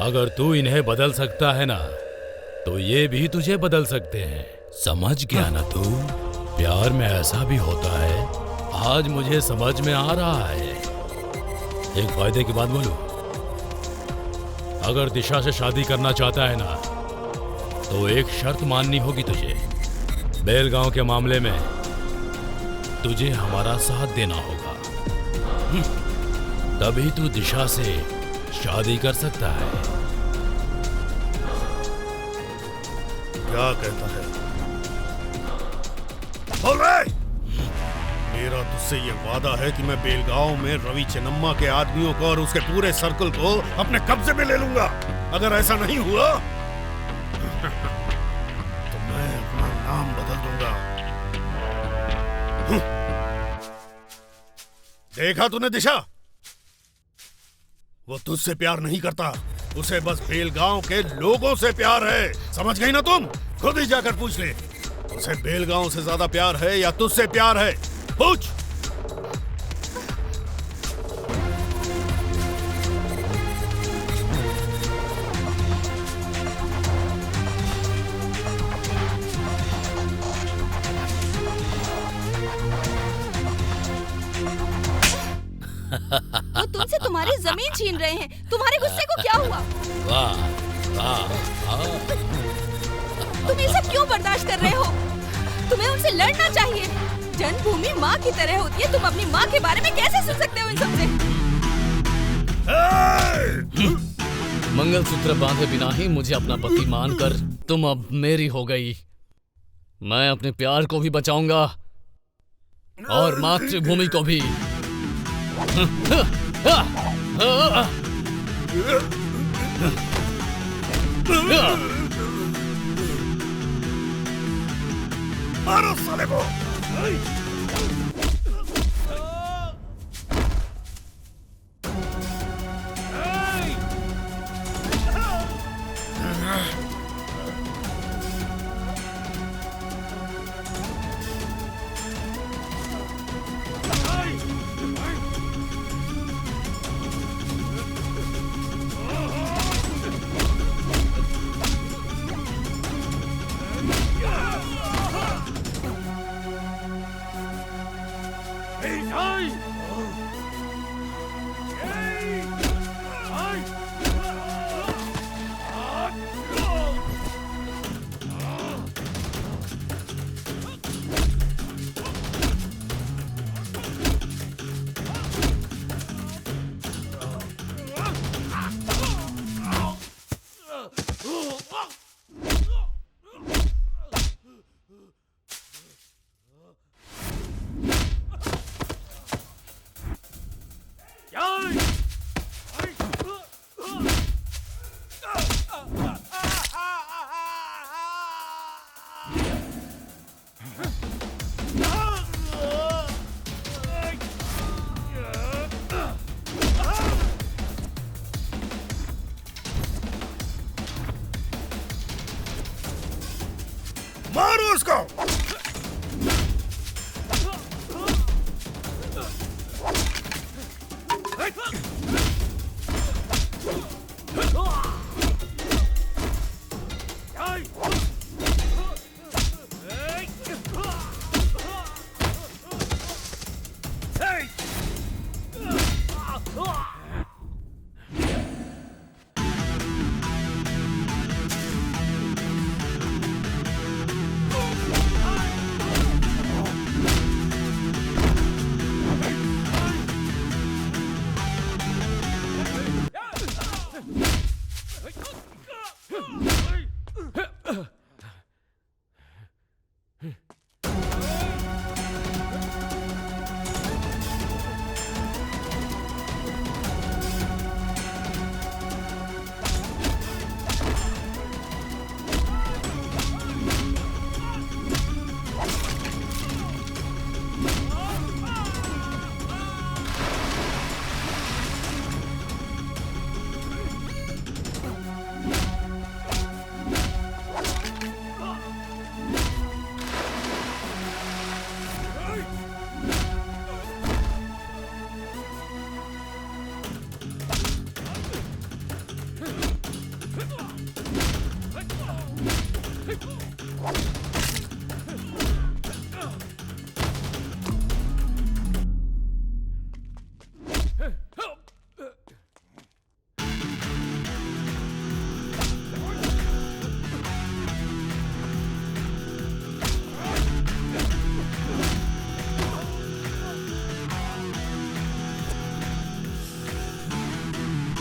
अगर तू इन्हें बदल सकता है ना, तो ये भी तुझे बदल सकते हैं। समझ गया ना तू? प्यार में ऐसा भी होता है, आज मुझे समझ में आ रहा है। एक फायदे की बात बोलूं, अगर दिशा से शादी करना चाहता है ना, तो एक शर्त माननी होगी तुझे। बेलगांव के मामले में तुझे हमारा साथ देना होगा, तभी तू दिशा से शादी कर सकता है। क्या कहता है? बोल रहे? मेरा तुझसे ये वादा है कि मैं बेलगांव में रवि चेन्नम्मा के आदमियों को और उसके पूरे सर्कल को अपने कब्जे में ले लूंगा। अगर ऐसा नहीं हुआ तो मैं अपना नाम बदल दूंगा। देखा तूने दिशा? वो तुझसे प्यार नहीं करता, उसे बस बेलगांव के लोगों से प्यार है। समझ गई ना तुम? खुद ही जाकर पूछ ले, उसे बेलगांव से ज्यादा प्यार है या तुझसे प्यार है? पूछ। वो तुमसे तुम्हारी जमीन छीन रहे हैं, तुम्हारे गुस्से को क्या हुआ? वाह वाह वाह। तुम ये सब क्यों बर्दाश्त कर रहे हो? तुम्हें उनसे लड़ना चाहिए। जन्मभूमि माँ की तरह होती है, तुम अपनी माँ के बारे में कैसे सुन सकते हो इन सबसे? मंगलसूत्र बांधे बिना ही मुझे अपना पति मानकर तुम अब मेरी हो गई। मैं अपने प्यार को भी बचाऊंगा और मातृभूमि को भी। मारो साले को।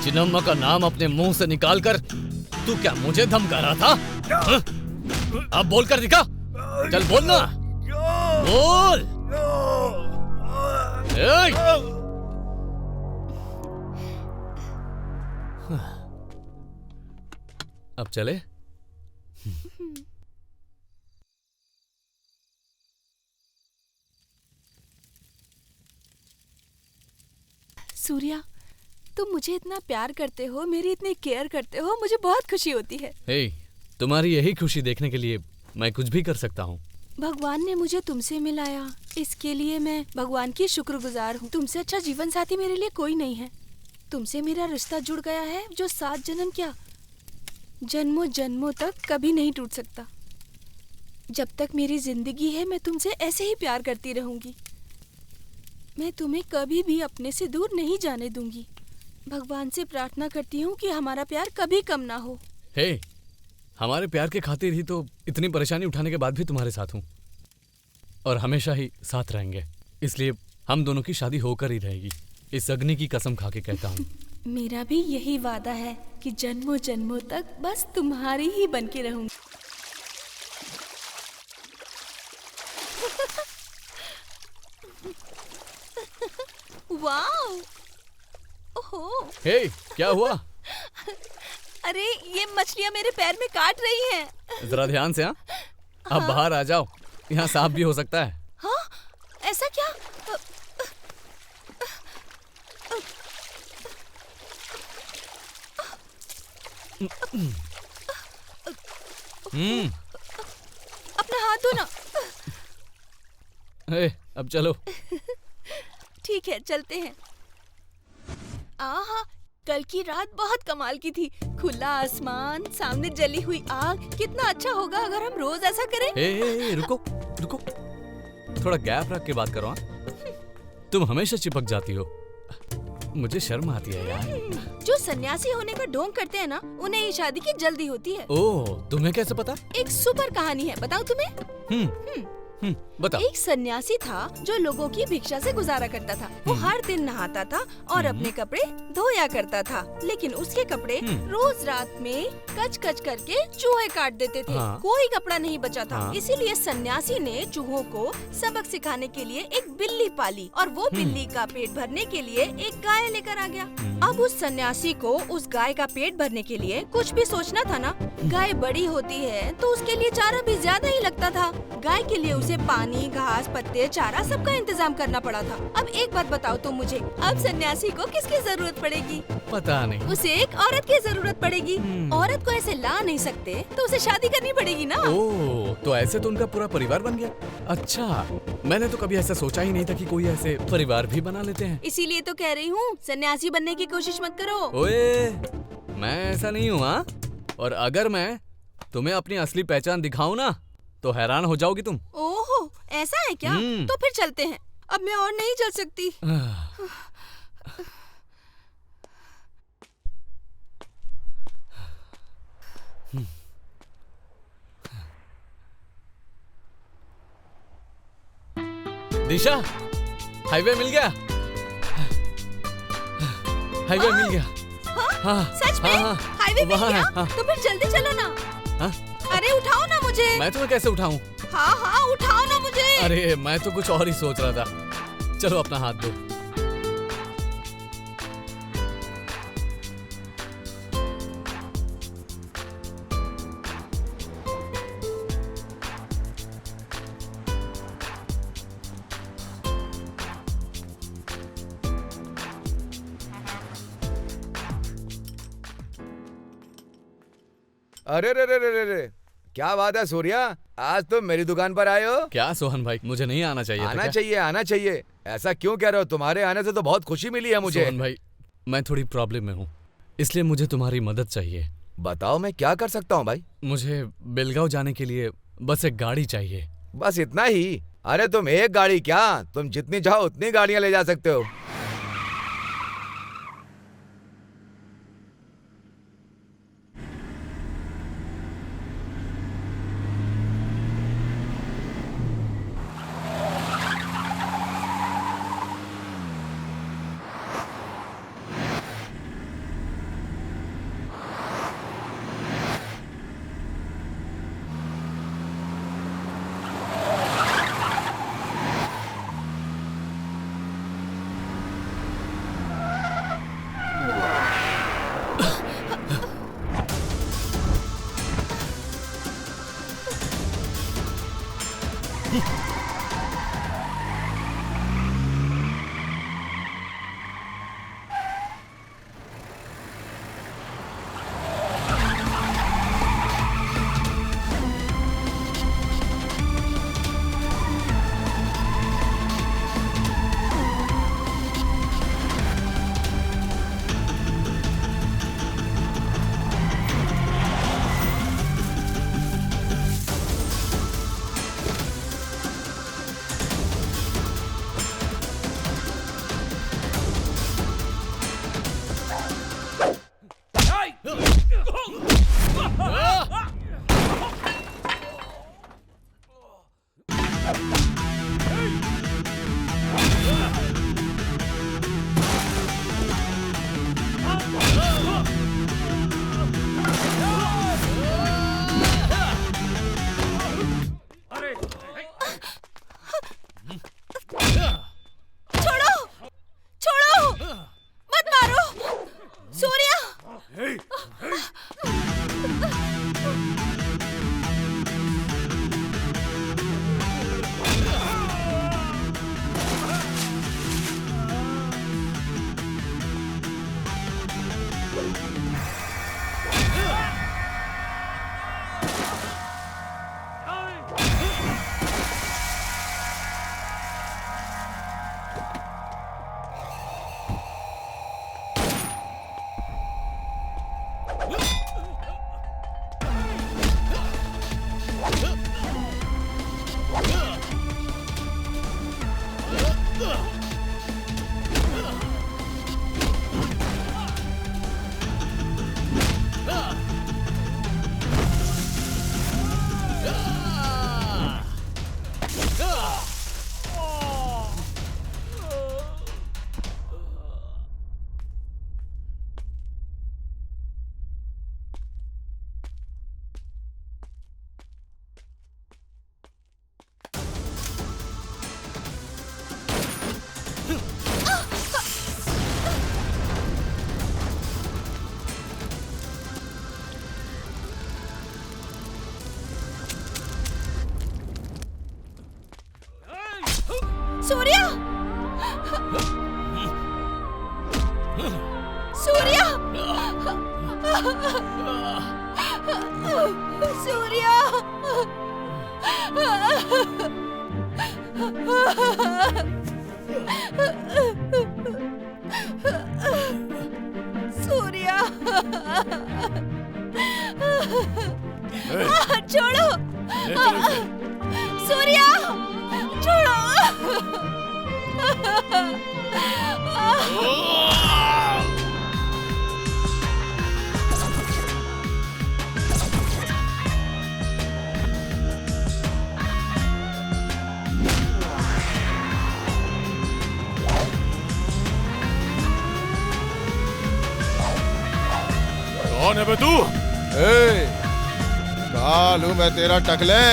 चिन्नम्मा का नाम अपने मुंह से निकालकर तू क्या मुझे धमका रहा था? हाँ? अब बोल कर दिखा। चल बोल ना, बोल। अब चले। सूर्या, तुम मुझे इतना प्यार करते हो, मेरी इतनी केयर करते हो, मुझे बहुत खुशी होती है। हे, तुम्हारी यही खुशी देखने के लिए मैं कुछ भी कर सकता हूँ। भगवान ने मुझे तुमसे मिलाया, इसके लिए मैं भगवान की शुक्रगुजार हूँ। तुमसे अच्छा जीवन साथी मेरे लिए कोई नहीं है। तुमसे मेरा रिश्ता जुड़ गया है जो 7 जन्म क्या, जन्मों जन्मों तक कभी नहीं टूट सकता। जब तक मेरी जिंदगी है मैं तुमसे ऐसे ही प्यार करती रहूंगी। मैं तुम्हें कभी भी अपने से दूर नहीं जाने दूंगी। भगवान से प्रार्थना करती हूँ कि हमारा प्यार कभी कम ना हो। हे, हमारे प्यार के खातिर ही तो इतनी परेशानी उठाने के बाद भी तुम्हारे साथ हूँ और हमेशा ही साथ रहेंगे। इसलिए हम दोनों की शादी होकर ही रहेगी। इस अग्नि की कसम खा के कहता हूँ। मेरा भी यही वादा है कि जन्मों जन्मों तक बस तुम्हारी ही बन के रहूंगी। वाओ! ओहो! हे, क्या हुआ? अरे ये मछलियाँ मेरे पैर में काट रही हैं। जरा ध्यान से। हाँ, अब बाहर आ जाओ, यहाँ सांप भी हो सकता है। हाँ, ऐसा क्या? अपना हाथ धो ना। अब चलो। ठीक है, चलते हैं। आहा, कल की रात बहुत कमाल की थी। खुला आसमान, सामने जली हुई आग। कितना अच्छा होगा अगर हम रोज ऐसा करें। रुको रुको, थोड़ा गैप रख के बात करो। तुम हमेशा चिपक जाती हो, मुझे शर्म आती है यार। जो सन्यासी होने का ढोंग करते हैं ना, उन्हें ये शादी की जल्दी होती है। ओह, तुम्हें कैसे पता? एक सुपर कहानी है, बताऊं तुम्हें? बता। एक सन्यासी था जो लोगों की भिक्षा से गुजारा करता था। वो हर दिन नहाता था और अपने कपड़े धोया करता था, लेकिन उसके कपड़े रोज रात में कच कच करके चूहे काट देते थे। कोई कपड़ा नहीं बचा था। इसीलिए सन्यासी ने चूहों को सबक सिखाने के लिए एक बिल्ली पाली और वो बिल्ली का पेट भरने के लिए एक गाय लेकर आ गया। अब उस सन्यासी को उस गाय का पेट भरने के लिए कुछ भी सोचना था ना। गाय बड़ी होती है तो उसके लिए चारा भी ज्यादा ही लगता था। गाय के लिए उसे पानी, घास, पत्ते, चारा सबका इंतजाम करना पड़ा था। अब एक बात बताओ तुम मुझे, अब सन्यासी को किसकी जरूरत पड़ेगी? पता नहीं। उसे एक औरत की जरूरत पड़ेगी। औरत को ऐसे ला नहीं सकते, तो उसे शादी करनी पड़ेगी ना। ओह, तो ऐसे तो उनका पूरा परिवार बन गया। अच्छा, मैंने तो कभी ऐसा सोचा ही नहीं था कि कोई ऐसे परिवार भी बना लेते हैं। इसीलिए तो कह रही हूँ, सन्यासी बनने की कोशिश मत करो। ओए, मैं ऐसा नहीं हूँ। हाँ, और अगर मैं तुम्हें अपनी असली पहचान दिखाऊं ना, तो हैरान हो जाओगी तुम। ओहो, ऐसा है क्या? तो फिर चलते हैं। अब मैं और नहीं चल सकती। दिशा, हाईवे मिल गया। हाईवे मिल गया। हाँ, सच में? हाईवे मिल गया? तो फिर जल्दी चलो ना। हाँ? अरे उठाओ ना मुझे। मैं तुम्हें कैसे उठाऊं? हाँ हाँ, उठाओ ना मुझे। अरे मैं तो कुछ और ही सोच रहा था। चलो अपना हाथ दो। अरे रे रे रे रे रे, क्या बात है सूर्या, आज तो मेरी दुकान पर आए हो? क्या सोहन भाई, मुझे नहीं आना चाहिए था? आना चाहिए, आना चाहिए। ऐसा क्यों कह रहे हो? तुम्हारे आने से तो बहुत खुशी मिली है मुझे। सोहन भाई, मैं थोड़ी प्रॉब्लम में हूँ, इसलिए मुझे तुम्हारी मदद चाहिए। बताओ, मैं क्या कर सकता हूँ भाई? मुझे बेलगांव जाने के लिए बस एक गाड़ी चाहिए। बस इतना ही? अरे तुम एक गाड़ी क्या, तुम जितनी चाहो उतनी गाड़ियाँ ले जा सकते हो। सूर्या! सूर्या! सूर्या! सूर्या! छोड़ो! सूर्या! छोड़ो! कौन है बे तू? काल हूं मैं तेरा टकले।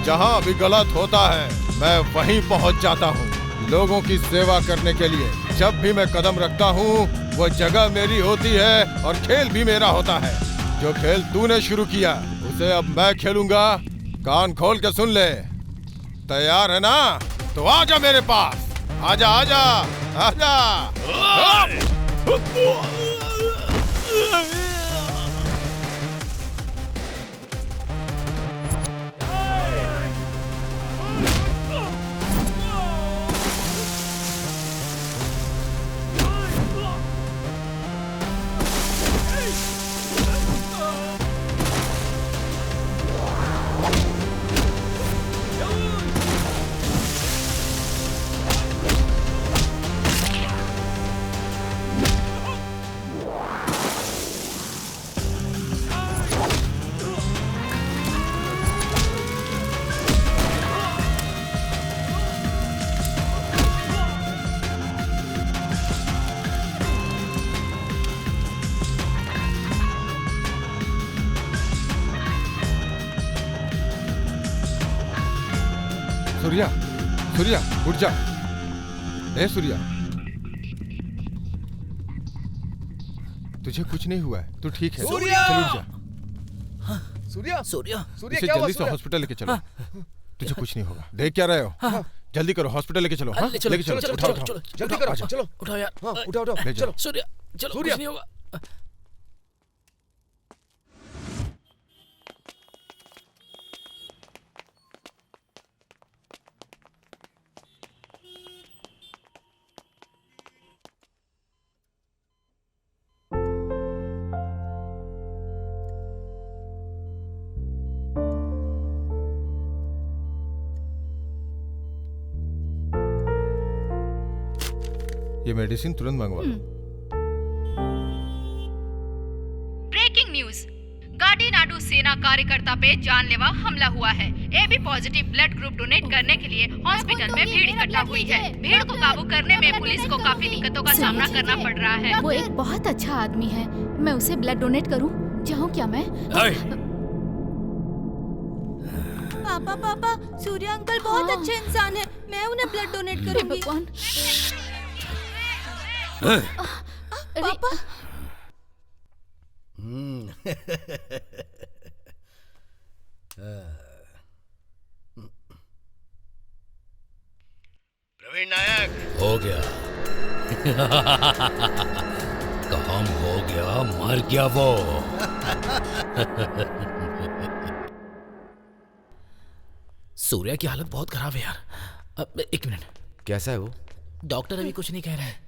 जहां भी गलत होता है मैं वहीं पहुंच जाता हूं लोगों की सेवा करने के लिए। जब भी मैं कदम रखता हूं वो जगह मेरी होती है और खेल भी मेरा होता है। जो खेल तूने शुरू किया उसे अब मैं खेलूंगा। कान खोल के सुन ले। तैयार है ना? तो आजा मेरे पास। आजा आजा आजा। सूर्या, सूर्या, उठ जा। ए सूर्या, तुझे कुछ नहीं हुआ है, तू ठीक है। सूर्या! चल उठ जा। सूर्या! सूर्या! इसे जल्दी से हॉस्पिटल लेके चलो। तुझे कुछ नहीं होगा। देख क्या रहे हो? जल्दी करो, हॉस्पिटल लेके चलो। हाँ, लेके चलो। उठाओ, उठाओ। जल्दी करो, चलो उठाओ यार। उठाओ उठाओ। ले जाओ। सूर्या, चलो, कुछ नहीं होगा। ये मेडिसिन तुरंत मंगवा लो। ब्रेकिंग न्यूज, गाडीनाडू सेना कार्यकर्ता पे जानलेवा हमला हुआ है। AB positive blood group donate करने के लिए हॉस्पिटल में भीड़ इकट्ठा हुई है। भीड़ को काबू करने में पुलिस को काफी दिक्कतों का सामना करना पड़ रहा है। वो एक बहुत अच्छा आदमी है, मैं उसे ब्लड डोनेट करूं? जाऊं क्या मैं? पापा पापा, सूर्या अंकल बहुत अच्छे इंसान है, मैं उन्हें ब्लड डोनेट करूंगी। पापा। प्रवीण नायक हो गया। काम हो गया, मर गया वो। सूर्या की हालत बहुत खराब है यार। अब एक मिनट। कैसा है वो? डॉक्टर अभी कुछ नहीं कह रहे हैं।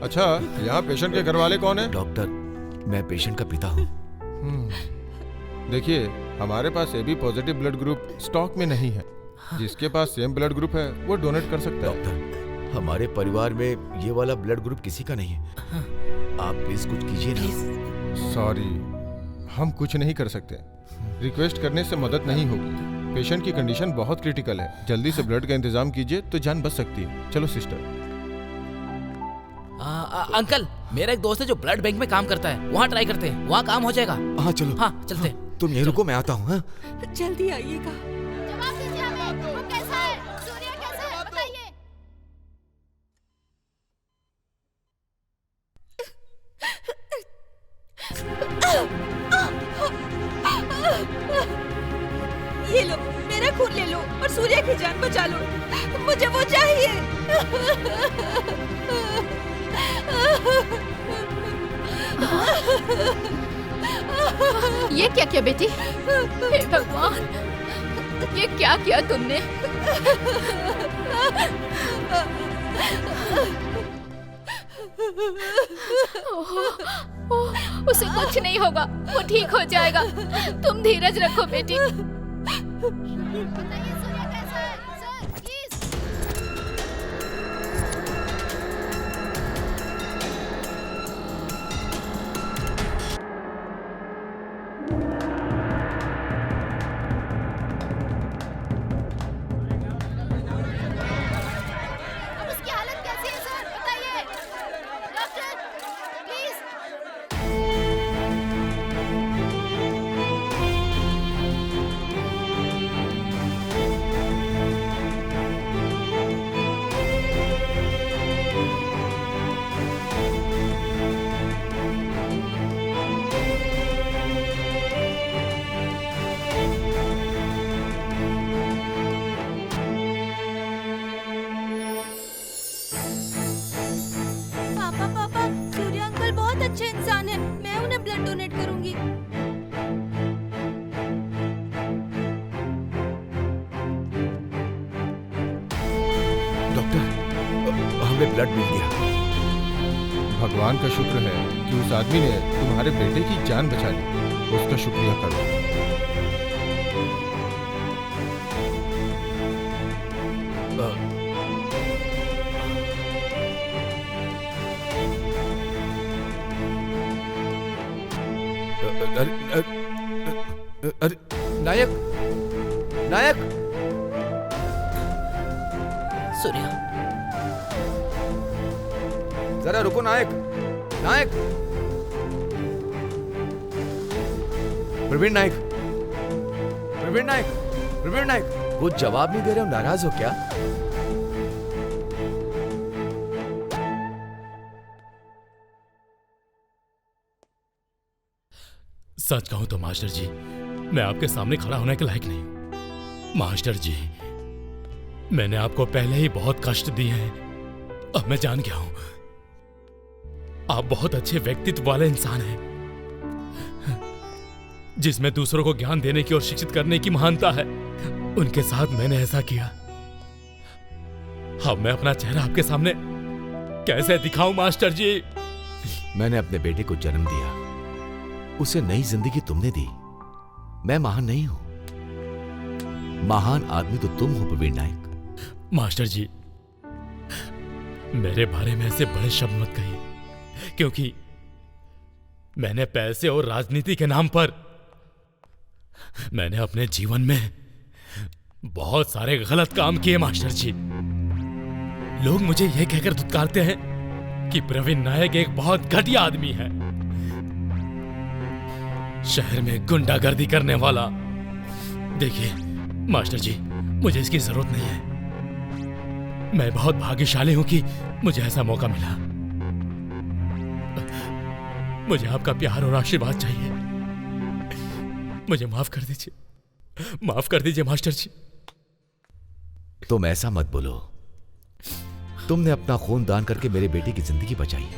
अच्छा, यहाँ पेशेंट के घर वाले कौन है? डॉक्टर, मैं पेशेंट का पिता हूँ। देखिए, हमारे पास AB positive blood group stock में नहीं है। जिसके पास सेम ब्लड ग्रुप है वो डोनेट कर सकता है। डॉक्टर, हमारे परिवार में ये वाला ब्लड ग्रुप किसी का नहीं है। आप प्लीज कुछ कीजिए ना। सॉरी, हम कुछ नहीं कर सकते। रिक्वेस्ट करने से मदद नहीं होगी। पेशेंट की कंडीशन बहुत क्रिटिकल है। जल्दी से ब्लड का इंतजाम कीजिए तो जान बच सकती है। चलो सिस्टर। अंकल, मेरा एक दोस्त है जो ब्लड बैंक में काम करता है, वहाँ ट्राई करते हैं, वहाँ काम हो जाएगा। हाँ चलो। हाँ चलते हैं। तुम यहीं रुको, मैं आता हूँ। हाँ? जल्दी आइएगा। जवाब दीजिए हमें, वो कैसा है? सूर्या कैसा है? बताइए। ये लो, मेरा खून ले लो और सूर्या मेरी जान बचा लो, मुझे वो चाहिए। ये क्या किया बेटी? हे भगवान, ये क्या किया तुमने? उसे कुछ नहीं होगा, वो ठीक हो जाएगा। तुम धीरज रखो बेटी। उसकी हालत कैसी है सर? बताइए डॉक्टर, प्लीज। पापा पापा, सूर्य अंकल बहुत अच्छे इंसान हैं। मैं उन्हें ब्लड डोनेट करूंगी। डॉक्टर, हमें ब्लड मिल गया। भगवान का शुक्र है कि उस आदमी ने तुम्हारे बेटे की जान बचा ली। उसका शुक्रिया करो। अरे नायक, नायक! सूर्या, जरा रुको नायक, नायक! प्रवीण नायक, प्रवीण नायक, प्रवीण नायक! कुछ जवाब नहीं दे रहे हो, नाराज हो क्या? सच कहूं तो मास्टर जी, मैं आपके सामने खड़ा होने के लायक नहीं हूं। मास्टर जी, मैंने आपको पहले ही बहुत कष्ट दिए हैं। अब मैं जान गया हूं, आप बहुत अच्छे व्यक्तित्व वाले इंसान हैं, जिसमें दूसरों को ज्ञान देने की और शिक्षित करने की महानता है। उनके साथ मैंने ऐसा किया। अब मैं अपना चेहरा आपके सामने कैसे दिखाऊं मास्टर जी? मैंने अपने बेटे को जन्म दिया, उसे नई जिंदगी तुमने दी। मैं महान नहीं हूं, महान आदमी तो तुम हो प्रवीण नायक। मास्टर जी, मेरे बारे में ऐसे बड़े शब्द मत कहिए, क्योंकि मैंने पैसे और राजनीति के नाम पर मैंने अपने जीवन में बहुत सारे गलत काम किए। मास्टर जी, लोग मुझे यह कहकर धुतकारते हैं कि प्रवीण नायक एक बहुत घटिया आदमी है, शहर में गुंडागर्दी करने वाला। देखिए मास्टर जी, मुझे इसकी जरूरत नहीं है। मैं बहुत भाग्यशाली हूं कि मुझे ऐसा मौका मिला। मुझे आपका प्यार और आशीर्वाद चाहिए। मुझे माफ कर दीजिए, माफ कर दीजिए मास्टर जी। तुम ऐसा मत बोलो। तुमने अपना खून दान करके मेरे बेटे की जिंदगी बचाई।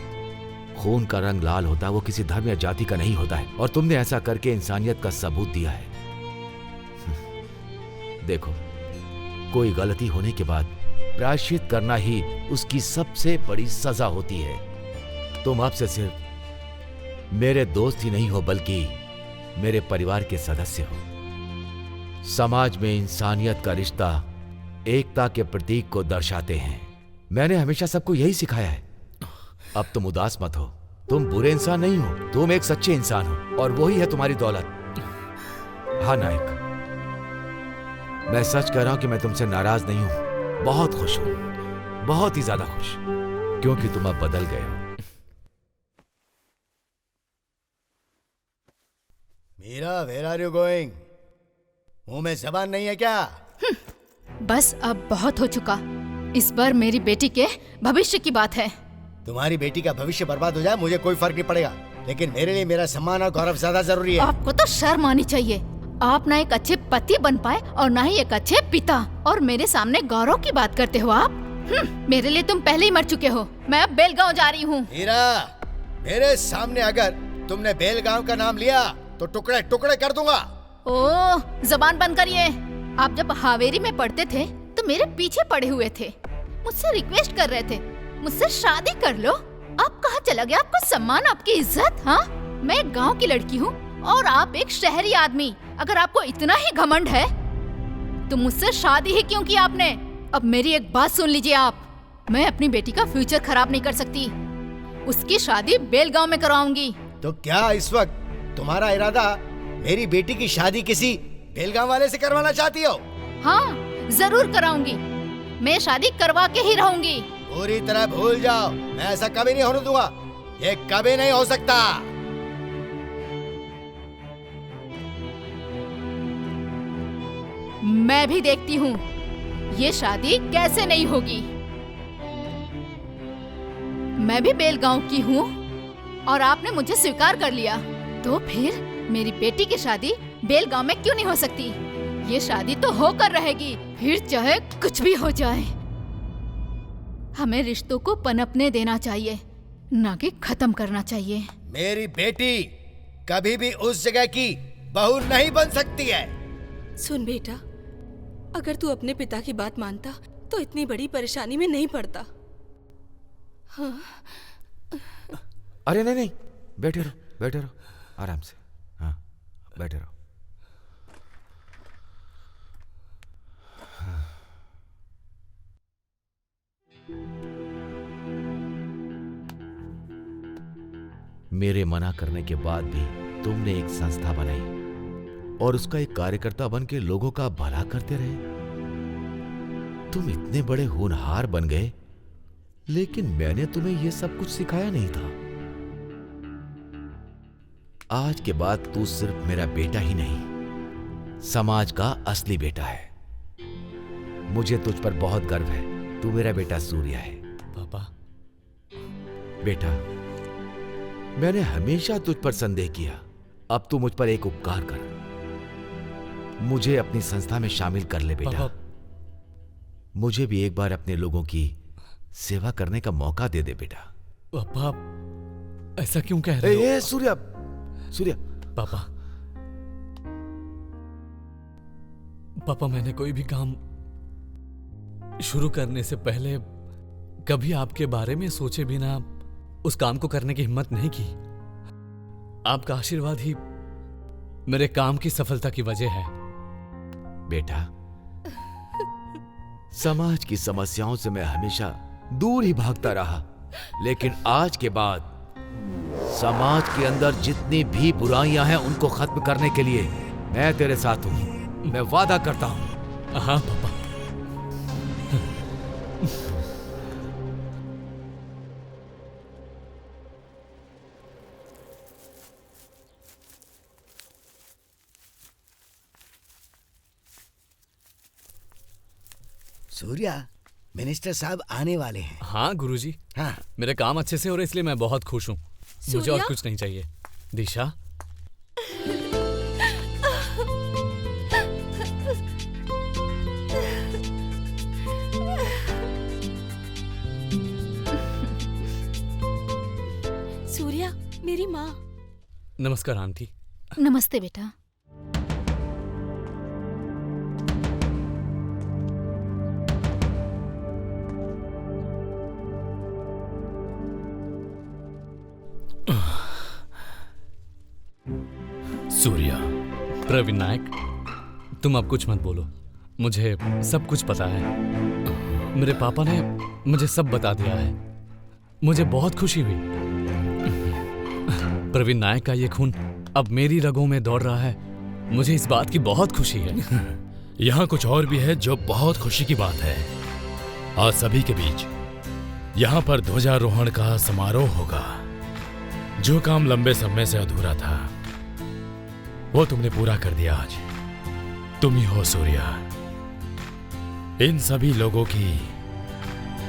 खून का रंग लाल होता है, वो किसी धर्म या जाति का नहीं होता है, और तुमने ऐसा करके इंसानियत का सबूत दिया है। देखो, कोई गलती होने के बाद प्रायश्चित करना ही उसकी सबसे बड़ी सजा होती है। तुम अब से सिर्फ मेरे दोस्त ही नहीं हो, बल्कि मेरे परिवार के सदस्य हो। समाज में इंसानियत का रिश्ता एकता के प्रतीक को दर्शाते हैं। मैंने हमेशा सबको यही सिखाया है। अब तुम उदास मत हो। तुम बुरे इंसान नहीं हो, तुम एक सच्चे इंसान हो, और वही है तुम्हारी दौलत। हाँ नायक, मैं सच कह रहा हूं कि मैं तुमसे नाराज नहीं हूं। बहुत खुश हूं, बहुत ही ज्यादा खुश, क्योंकि तुम अब बदल गए हो। Meera, where are you going? मुंह में जबान नहीं है क्या? बस अब बहुत हो चुका। इस बार मेरी बेटी के भविष्य की बात है। तुम्हारी बेटी का भविष्य बर्बाद हो जाए मुझे कोई फर्क नहीं पड़ेगा, लेकिन मेरे लिए मेरा सम्मान और गौरव ज्यादा जरूरी है। आपको तो शर्म आनी चाहिए। आप ना एक अच्छे पति बन पाए और ना ही एक अच्छे पिता, और मेरे सामने गौरव की बात करते हो आप। मेरे लिए तुम पहले ही मर चुके हो। मैं अब बेलगांव जा रही हूँ। हीरा, मेरे सामने अगर तुमने बेलगांव का नाम लिया तो टुकड़े टुकड़े कर दूंगा। ओह, जबान बंद करिए। आप जब हावेरी में पढ़ते थे तो मेरे पीछे पड़े हुए थे, मुझसे रिक्वेस्ट कर रहे थे मुझसे शादी कर लो। आप कहाँ चला गया आपका सम्मान, आपकी इज्जत? हाँ, मैं एक गाँव की लड़की हूँ और आप एक शहरी आदमी। अगर आपको इतना ही घमंड है तो मुझसे शादी ही क्यों की आपने? अब मेरी एक बात सुन लीजिए आप, मैं अपनी बेटी का फ्यूचर खराब नहीं कर सकती। उसकी शादी बेलगांव में करवाऊंगी। तो क्या इस वक्त तुम्हारा इरादा मेरी बेटी की शादी किसी बेलगांव वाले से करवाना चाहती हो? हाँ, जरूर कराऊंगी। मैं शादी करवा के ही रहूंगी। पूरी तरह भूल जाओ, मैं ऐसा कभी नहीं होने दूंगा। ये कभी नहीं हो सकता। मैं भी देखती हूँ ये शादी कैसे नहीं होगी। मैं भी बेलगांव की हूँ और आपने मुझे स्वीकार कर लिया, तो फिर मेरी बेटी की शादी बेलगांव में क्यों नहीं हो सकती? ये शादी तो होकर रहेगी, फिर चाहे कुछ भी हो जाए। हमें रिश्तों को पनपने देना चाहिए, ना कि खत्म करना चाहिए। मेरी बेटी कभी भी उस जगह की बहू नहीं बन सकती है। सुन बेटा, अगर तू अपने पिता की बात मानता तो इतनी बड़ी परेशानी में नहीं पड़ता। हाँ। अरे नहीं, बैठे रहो आराम से। हाँ, बैठे रहो। मेरे मना करने के बाद भी तुमने एक संस्था बनाई और उसका एक कार्यकर्ता बन के लोगों का भला करते रहे। तुम इतने बड़े होनहार बन गए, लेकिन मैंने तुम्हें यह सब कुछ सिखाया नहीं था। आज के बाद तू सिर्फ मेरा बेटा ही नहीं, समाज का असली बेटा है। मुझे तुझ पर बहुत गर्व है। तू मेरा बेटा सूर्या है। पापा। बेटा, मैंने हमेशा तुझ पर संदेह किया। अब तू मुझ पर एक उपकार कर, मुझे अपनी संस्था में शामिल कर ले बेटा। मुझे भी एक बार अपने लोगों की सेवा करने का मौका दे दे बेटा। पापा, ऐसा क्यों कह रहे हो? सूर्या। पापा, मैंने कोई भी काम शुरू करने से पहले कभी आपके बारे में सोचे बिना उस काम को करने की हिम्मत नहीं की। आपका आशीर्वाद ही मेरे काम की सफलता की वजह है। बेटा, समाज की समस्याओं से मैं हमेशा दूर ही भागता रहा, लेकिन आज के बाद समाज के अंदर जितनी भी बुराइयां हैं उनको खत्म करने के लिए मैं तेरे साथ हूं। मैं वादा करता हूं। हाँ पापा। सूर्या, मिनिस्टर साहब आने वाले हैं। हाँ गुरुजी। हाँ। मेरे काम अच्छे से हो रहे इसलिए मैं बहुत खुश हूँ। मुझे और कुछ नहीं चाहिए। दिशा, सूर्या, मेरी माँ। नमस्कार आंटी। नमस्ते बेटा। सूर्या। प्रवीण नायक, तुम अब कुछ मत बोलो। मुझे सब कुछ पता है। मेरे पापा ने मुझे सब बता दिया है। मुझे बहुत खुशी हुई। प्रवीण नायक का ये खून अब मेरी रगों में दौड़ रहा है। मुझे इस बात की बहुत खुशी है। यहाँ कुछ और भी है जो बहुत खुशी की बात है। आज सभी के बीच यहाँ पर ध्वजारोहण का समारोह होगा। जो काम लंबे समय से अधूरा था वो तुमने पूरा कर दिया। आज तुम ही हो सूर्या, इन सभी लोगों की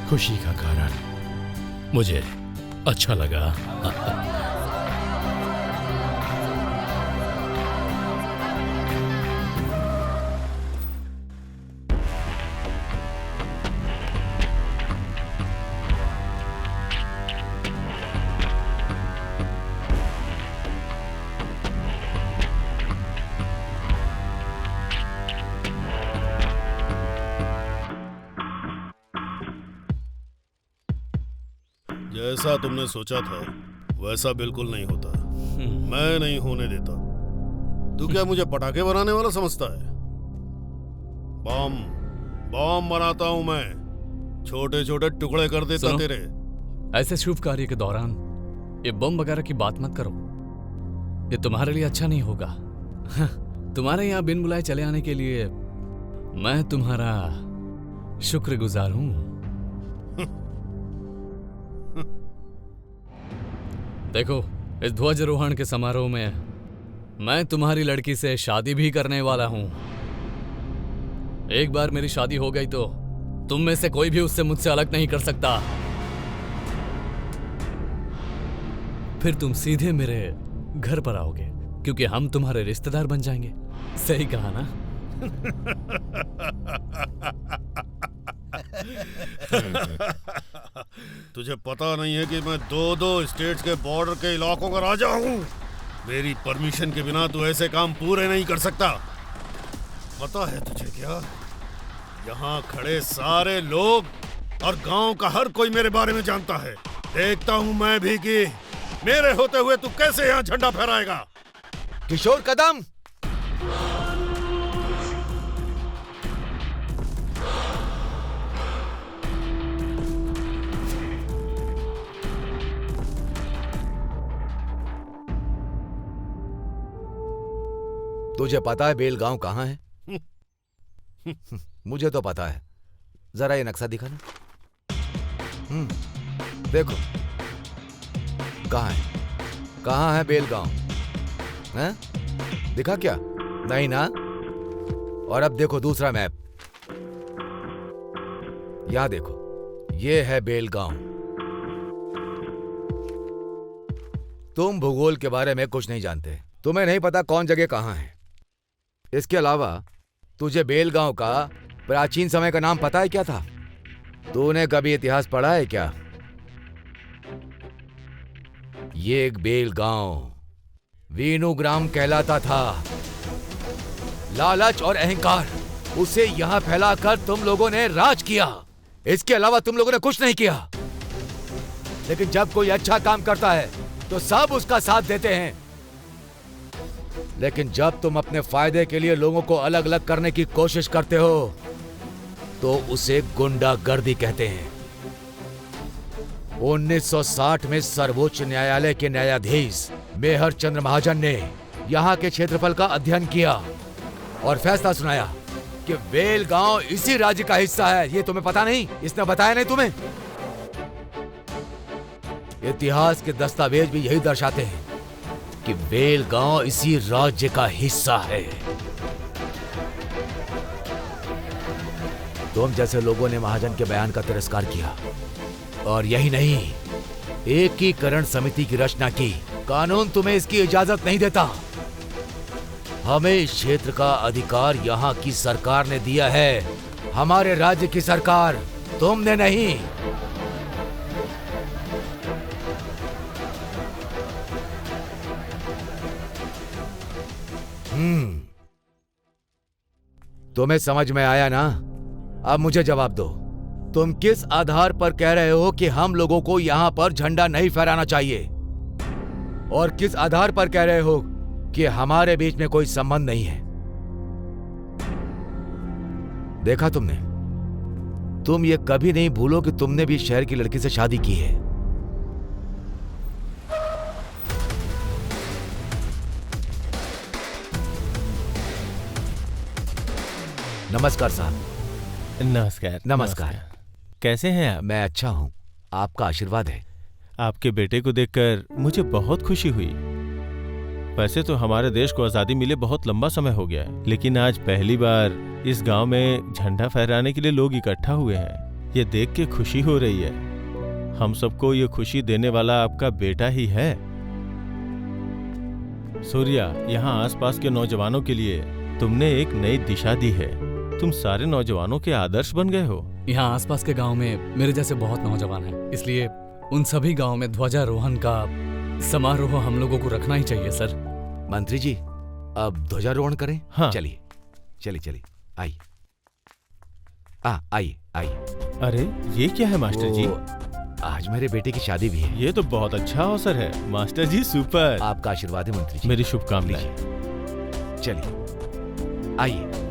खुशी का कारण। मुझे अच्छा लगा। जैसा तुमने सोचा था वैसा बिल्कुल नहीं होता। मैं नहीं होने देता। तू क्या मुझे पटाखे बनाने वाला समझता है? बम बनाता हूं मैं, छोटे छोटे टुकड़े कर देता सुनो, तेरे। ऐसे शुभ कार्य के दौरान ये बम वगैरह की बात मत करो, ये तुम्हारे लिए अच्छा नहीं होगा। तुम्हारे यहाँ बिन बुलाए चले आने के लिए मैं तुम्हारा शुक्रगुजार हूं। देखो, इस ध्वजारोहण के समारोह में मैं तुम्हारी लड़की से शादी भी करने वाला हूं। एक बार मेरी शादी हो गई तो तुम में से कोई भी उससे मुझसे अलग नहीं कर सकता। फिर तुम सीधे मेरे घर पर आओगे क्योंकि हम तुम्हारे रिश्तेदार बन जाएंगे। सही कहा ना? तुझे पता नहीं है कि मैं दो स्टेट्स के बॉर्डर के इलाकों का राजा हूँ। मेरी परमिशन के बिना तू ऐसे काम पूरे नहीं कर सकता। पता है तुझे क्या? यहाँ खड़े सारे लोग और गांव का हर कोई मेरे बारे में जानता है। देखता हूँ मैं भी कि मेरे होते हुए तू कैसे यहाँ झंडा फहराएगा। किशोर कदम, तुझे पता है बेलगांव कहाँ है? मुझे तो पता है। जरा ये नक्शा दिखा ना। देखो कहाँ है बेलगांव? हैं? दिखा क्या? नहीं ना? और अब देखो दूसरा मैप। यहां देखो, ये है बेलगांव। तुम भूगोल के बारे में कुछ नहीं जानते। तुम्हें नहीं पता कौन जगह कहाँ है। इसके अलावा तुझे बेलगांव का प्राचीन समय का नाम पता है क्या था? तूने कभी इतिहास पढ़ा है क्या? ये एक बेलगांव वीनुग्राम कहलाता था। लालच और अहंकार उसे यहां फैलाकर तुम लोगों ने राज किया। इसके अलावा तुम लोगों ने कुछ नहीं किया। लेकिन जब कोई अच्छा काम करता है तो सब उसका साथ देते हैं। लेकिन जब तुम अपने फायदे के लिए लोगों को अलग अलग करने की कोशिश करते हो तो उसे गुंडागर्दी कहते हैं। 1960 में सर्वोच्च न्यायालय के न्यायाधीश मेहर चंद्र महाजन ने यहाँ के क्षेत्रफल का अध्ययन किया और फैसला सुनाया कि बेलगांव इसी राज्य का हिस्सा है। ये तुम्हें पता नहीं? इसने बताया नहीं तुम्हें? इतिहास के दस्तावेज भी यही दर्शाते हैं कि बेलगांव इसी राज्य का हिस्सा है। तुम जैसे लोगों ने महाजन के बयान का तिरस्कार किया और यही नहीं, एकीकरण समिति की रचना की। कानून तुम्हें इसकी इजाजत नहीं देता। हमें इस क्षेत्र का अधिकार यहाँ की सरकार ने दिया है, हमारे राज्य की सरकार, तुमने नहीं। तुम्हें समझ में आया ना? अब मुझे जवाब दो, तुम किस आधार पर कह रहे हो कि हम लोगों को यहाँ पर झंडा नहीं फहराना चाहिए? और किस आधार पर कह रहे हो कि हमारे बीच में कोई संबंध नहीं है? देखा तुमने? तुम ये कभी नहीं भूलो कि तुमने भी शहर की लड़की से शादी की है। नमस्कार साहब। नमस्कार। नमस्कार। कैसे हैं आप? मैं अच्छा हूँ, आपका आशीर्वाद है। आपके बेटे को देखकर मुझे बहुत खुशी हुई। वैसे तो हमारे देश को आज़ादी मिले बहुत लंबा समय हो गया है, लेकिन आज पहली बार इस गांव में झंडा फहराने के लिए लोग इकट्ठा हुए हैं। ये देख के खुशी हो रही है। हम सबको ये खुशी देने वाला आपका बेटा ही है। सूर्या, यहाँ आसपास के नौजवानों के लिए तुमने एक नई दिशा दी है। तुम सारे नौजवानों के आदर्श बन गए हो। यहाँ आसपास के गांव में मेरे जैसे बहुत नौजवान हैं, इसलिए उन सभी गांव में ध्वजारोहण का समारोह हम लोगों को रखना ही चाहिए सर। मंत्री जी, अब ध्वजारोहण करें? हाँ। चलिए चलिए चलिए, आइए आइए आइए। अरे ये क्या है मास्टर जी? आज मेरे बेटे की शादी भी है। ये तो बहुत अच्छा अवसर है मास्टर जी, सुपर। आपका आशीर्वाद है मंत्री जी। मेरी शुभकामनाएं। चलिए आइए।